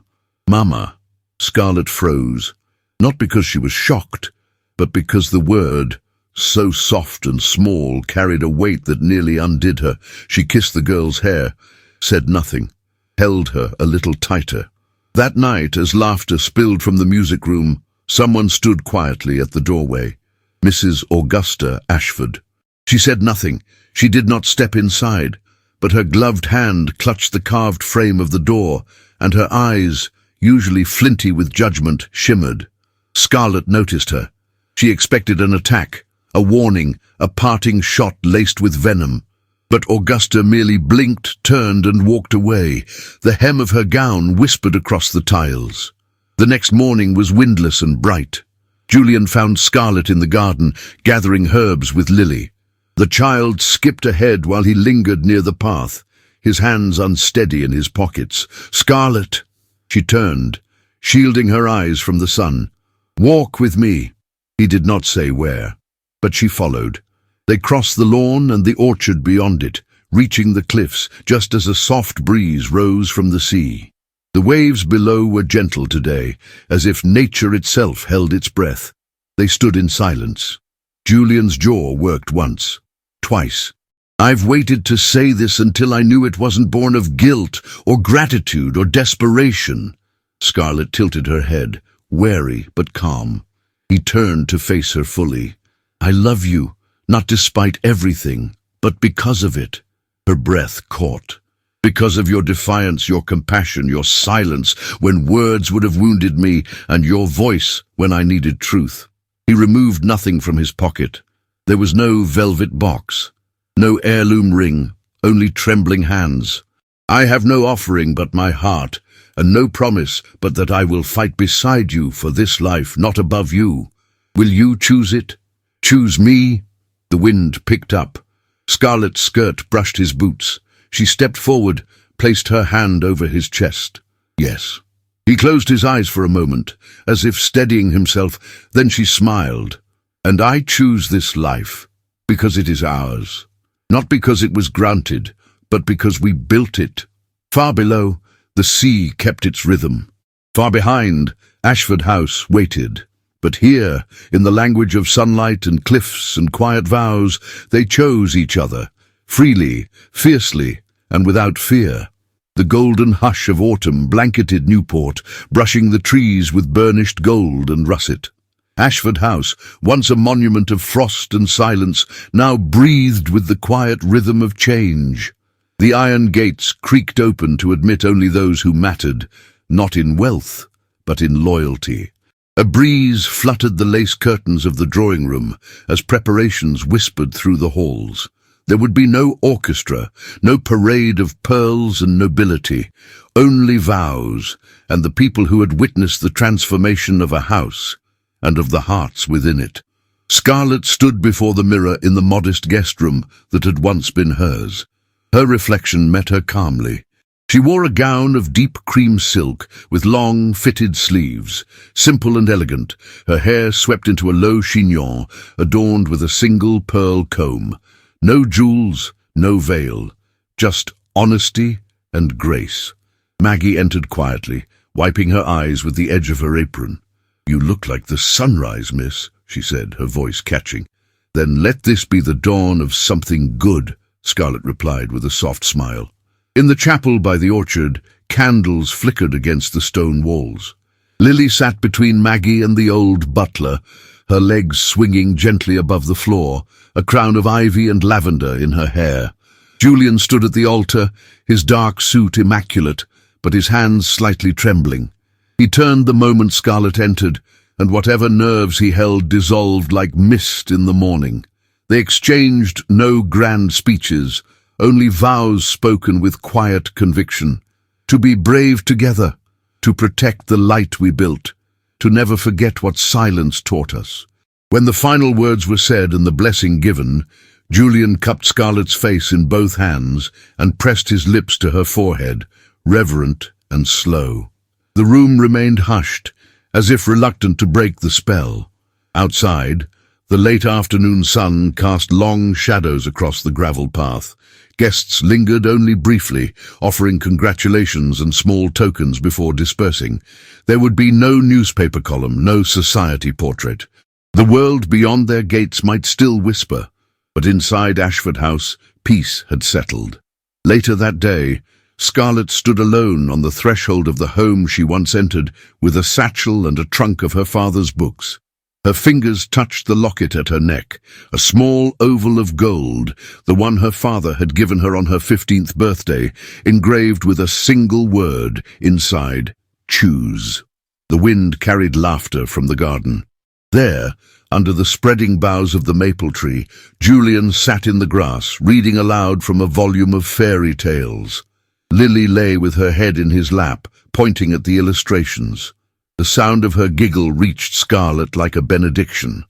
"Mama." Scarlett froze, not because she was shocked, but because the word, so soft and small, carried a weight that nearly undid her. She kissed the girl's hair, said nothing, held her a little tighter. That night, as laughter spilled from the music room, someone stood quietly at the doorway. Mrs. Augusta Ashford. She said nothing. She did not step inside, but her gloved hand clutched the carved frame of the door, and her eyes, usually flinty with judgment, shimmered. Scarlett noticed her. She expected an attack, a warning, a parting shot laced with venom. But Augusta merely blinked, turned, and walked away. The hem of her gown whispered across the tiles. The next morning was windless and bright. Julian found Scarlett in the garden, gathering herbs with Lily. The child skipped ahead while he lingered near the path, his hands unsteady in his pockets. "Scarlett!" She turned, shielding her eyes from the sun. "Walk with me." He did not say where, but she followed. They crossed the lawn and the orchard beyond it, reaching the cliffs just as a soft breeze rose from the sea. The waves below were gentle today, as if nature itself held its breath. They stood in silence. Julian's jaw worked once, twice. "I've waited to say this until I knew it wasn't born of guilt or gratitude or desperation." Scarlett tilted her head, wary but calm. He turned to face her fully. "I love you, not despite everything, but because of it." Her breath caught. "Because of your defiance, your compassion, your silence when words would have wounded me, and your voice when I needed truth." He removed nothing from his pocket. There was no velvet box, no heirloom ring, only trembling hands. "I have no offering but my heart, and no promise but that I will fight beside you for this life, not above you. Will you choose it? Choose me?" The wind picked up. Scarlet's skirt brushed his boots. She stepped forward, placed her hand over his chest. "Yes." He closed his eyes for a moment, as if steadying himself, then she smiled. "And I choose this life, because it is ours. Not because it was granted, but because we built it." Far below, the sea kept its rhythm. Far behind, Ashford House waited. But here, in the language of sunlight and cliffs and quiet vows, they chose each other, freely, fiercely, and without fear. The golden hush of autumn blanketed Newport, brushing the trees with burnished gold and russet. Ashford House, once a monument of frost and silence, now breathed with the quiet rhythm of change. The iron gates creaked open to admit only those who mattered, not in wealth, but in loyalty. A breeze fluttered the lace curtains of the drawing room as preparations whispered through the halls. There would be no orchestra, no parade of pearls and nobility, only vows and the people who had witnessed the transformation of a house and of the hearts within it. Scarlet stood before the mirror in the modest guest room that had once been hers. Her reflection met her calmly. She wore a gown of deep cream silk with long, fitted sleeves, simple and elegant, her hair swept into a low chignon, adorned with a single pearl comb. No jewels, no veil, just honesty and grace. Maggie entered quietly, wiping her eyes with the edge of her apron. "You look like the sunrise, miss," she said, her voice catching. "Then let this be the dawn of something good," Scarlet replied with a soft smile. In the chapel by the orchard, candles flickered against the stone walls. Lily sat between Maggie and the old butler, her legs swinging gently above the floor, a crown of ivy and lavender in her hair. Julian stood at the altar, his dark suit immaculate, but his hands slightly trembling. He turned the moment Scarlet entered, and whatever nerves he held dissolved like mist in the morning. They exchanged no grand speeches, only vows spoken with quiet conviction. To be brave together, to protect the light we built, to never forget what silence taught us. When the final words were said and the blessing given, Julian cupped Scarlet's face in both hands and pressed his lips to her forehead, reverent and slow. The room remained hushed, as if reluctant to break the spell. Outside, the late afternoon sun cast long shadows across the gravel path. Guests lingered only briefly, offering congratulations and small tokens before dispersing. There would be no newspaper column, no society portrait. The world beyond their gates might still whisper, but inside Ashford House, peace had settled. Later that day, Scarlet stood alone on the threshold of the home she once entered, with a satchel and a trunk of her father's books. Her fingers touched the locket at her neck, a small oval of gold, the one her father had given her on her 15th birthday, engraved with a single word inside, "Choose." The wind carried laughter from the garden. There, under the spreading boughs of the maple tree, Julian sat in the grass, reading aloud from a volume of fairy tales. Lily lay with her head in his lap, pointing at the illustrations. The sound of her giggle reached Scarlet like a benediction.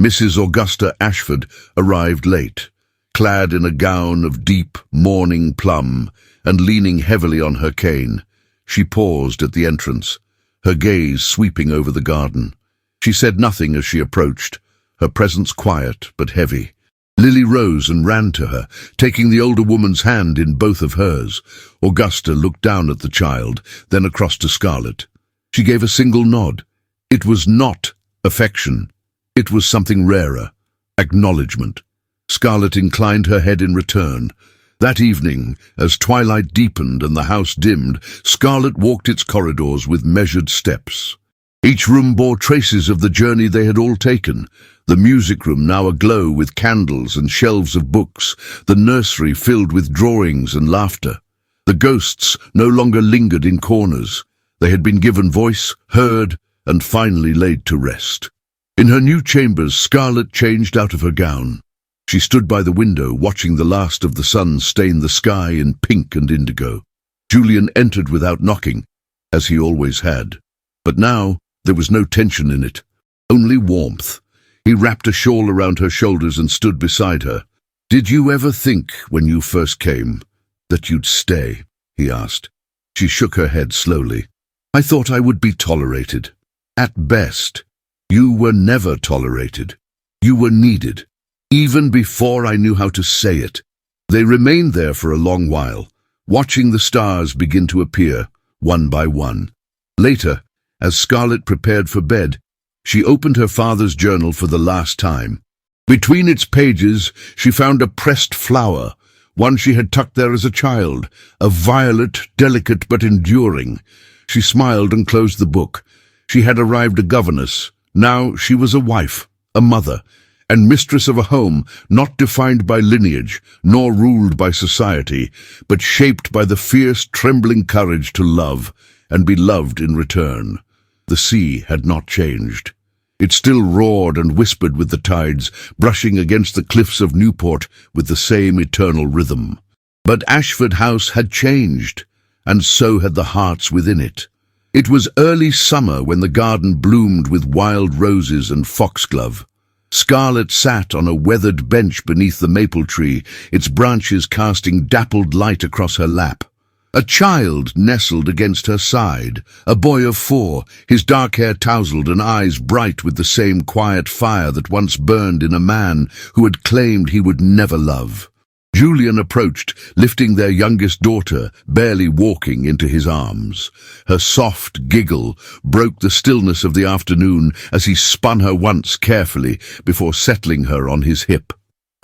Mrs. Augusta Ashford arrived late, clad in a gown of deep mourning plum and leaning heavily on her cane. She paused at the entrance, her gaze sweeping over the garden. She said nothing as she approached, her presence quiet but heavy. Lily rose and ran to her, taking the older woman's hand in both of hers. Augusta looked down at the child, then across to Scarlet. She gave a single nod. It was not affection. It was something rarer, acknowledgement. Scarlet inclined her head in return. That evening, as twilight deepened and the house dimmed, Scarlet walked its corridors with measured steps. Each room bore traces of the journey they had all taken. The music room now aglow with candles and shelves of books, the nursery filled with drawings and laughter. The ghosts no longer lingered in corners. They had been given voice, heard, and finally laid to rest. In her new chambers, Scarlet changed out of her gown. She stood by the window, watching the last of the sun stain the sky in pink and indigo. Julian entered without knocking, as he always had. But now there was no tension in it, only warmth. He wrapped a shawl around her shoulders and stood beside her. "Did you ever think, when you first came, that you'd stay?" he asked. She shook her head slowly. "I thought I would be tolerated. At best. You were never tolerated. You were needed, even before I knew how to say it." They remained there for a long while, watching the stars begin to appear, one by one. Later, as Scarlet prepared for bed, she opened her father's journal for the last time. Between its pages, she found a pressed flower, one she had tucked there as a child, a violet, delicate but enduring. She smiled and closed the book. She had arrived a governess. Now she was a wife, a mother, and mistress of a home not defined by lineage, nor ruled by society, but shaped by the fierce, trembling courage to love and be loved in return. The sea had not changed. It still roared and whispered with the tides, brushing against the cliffs of Newport with the same eternal rhythm. But Ashford House had changed, and so had the hearts within it. It was early summer when the garden bloomed with wild roses and foxglove. Scarlet sat on a weathered bench beneath the maple tree, its branches casting dappled light across her lap. A child nestled against her side, a boy of 4, his dark hair tousled and eyes bright with the same quiet fire that once burned in a man who had claimed he would never love. Julian approached, lifting their youngest daughter, barely walking, into his arms. Her soft giggle broke the stillness of the afternoon as he spun her once carefully before settling her on his hip.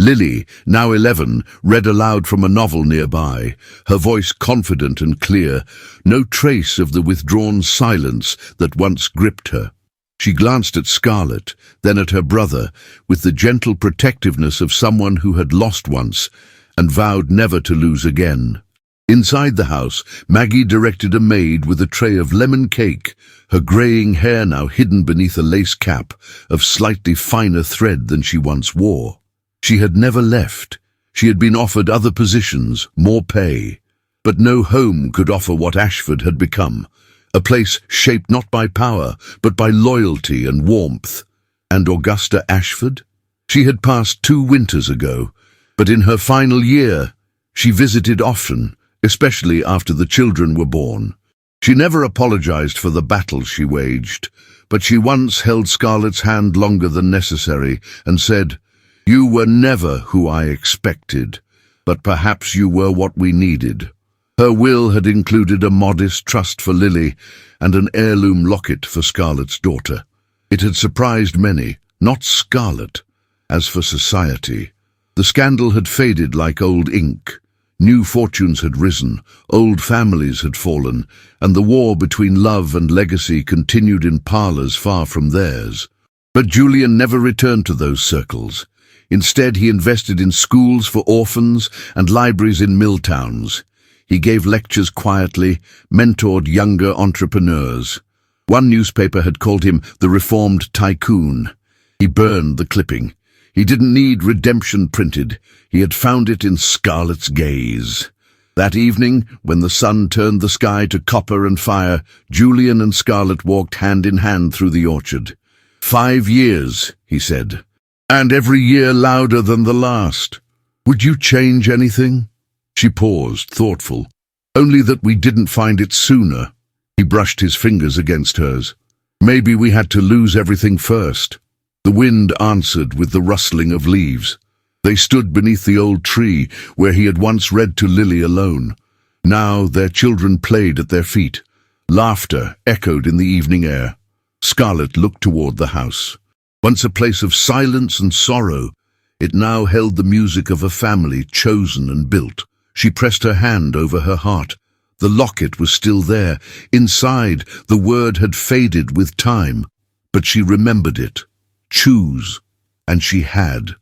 Lily, now 11, read aloud from a novel nearby, her voice confident and clear, no trace of the withdrawn silence that once gripped her. She glanced at Scarlet, then at her brother, with the gentle protectiveness of someone who had lost once and vowed never to lose again. Inside the house, Maggie directed a maid with a tray of lemon cake, her greying hair now hidden beneath a lace cap of slightly finer thread than she once wore. She had never left. She had been offered other positions, more pay. But no home could offer what Ashford had become, a place shaped not by power, but by loyalty and warmth. And Augusta Ashford? She had passed 2 winters ago, but in her final year, she visited often, especially after the children were born. She never apologized for the battles she waged, but she once held Scarlet's hand longer than necessary and said, "You were never who I expected, but perhaps you were what we needed." Her will had included a modest trust for Lily and an heirloom locket for Scarlet's daughter. It had surprised many, not Scarlet. As for society, the scandal had faded like old ink. New fortunes had risen, old families had fallen, and the war between love and legacy continued in parlours far from theirs. But Julian never returned to those circles. Instead, he invested in schools for orphans and libraries in mill towns. He gave lectures quietly, mentored younger entrepreneurs. One newspaper had called him the reformed Tycoon. He burned the clipping. He didn't need redemption printed. He had found it in Scarlet's gaze. That evening, when the sun turned the sky to copper and fire, Julian and Scarlet walked hand in hand through the orchard. 5 years, he said, and every year louder than the last. Would you change anything? She paused, thoughtful. Only that we didn't find it sooner. He brushed his fingers against hers. Maybe we had to lose everything first. The wind answered with the rustling of leaves. They stood beneath the old tree where he had once read to Lily alone. Now their children played at their feet. Laughter echoed in the evening air. Scarlet looked toward the house. Once a place of silence and sorrow, it now held the music of a family chosen and built. She pressed her hand over her heart. The locket was still there. Inside, the word had faded with time, but she remembered it. Choose. And she had.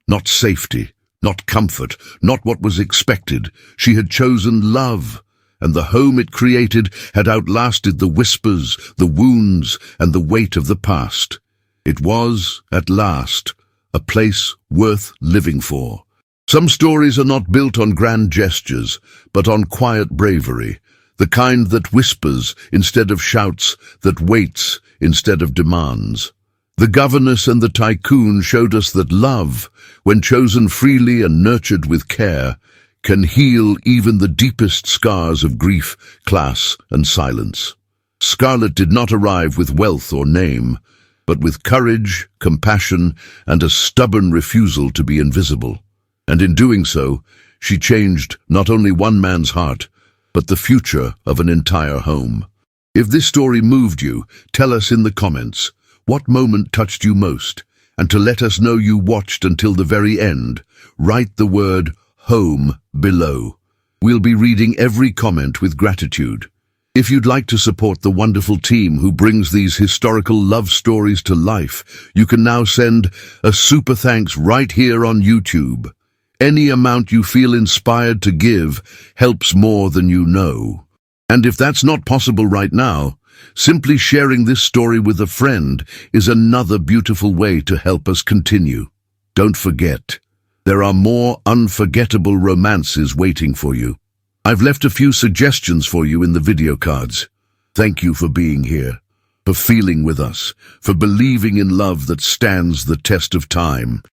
Not safety, not comfort, not what was expected. She had chosen love, and the home it created had outlasted the whispers, the wounds, and the weight of the past. It was, at last, a place worth living for. Some stories are not built on grand gestures, but on quiet bravery, the kind that whispers instead of shouts, that waits instead of demands. The Governess and the Tycoon showed us that love, when chosen freely and nurtured with care, can heal even the deepest scars of grief, class, and silence. Scarlet did not arrive with wealth or name, but with courage, compassion, and a stubborn refusal to be invisible. And in doing so, she changed not only one man's heart, but the future of an entire home. If this story moved you, tell us in the comments. What moment touched you most? And to let us know you watched until the very end, write the word home below. We'll be reading every comment with gratitude. If you'd like to support the wonderful team who brings these historical love stories to life, you can now send a super thanks right here on YouTube. Any amount you feel inspired to give helps more than you know. And if that's not possible right now, simply sharing this story with a friend is another beautiful way to help us continue. Don't forget, there are more unforgettable romances waiting for you. I've left a few suggestions for you in the video cards. Thank you for being here, for feeling with us, for believing in love that stands the test of time.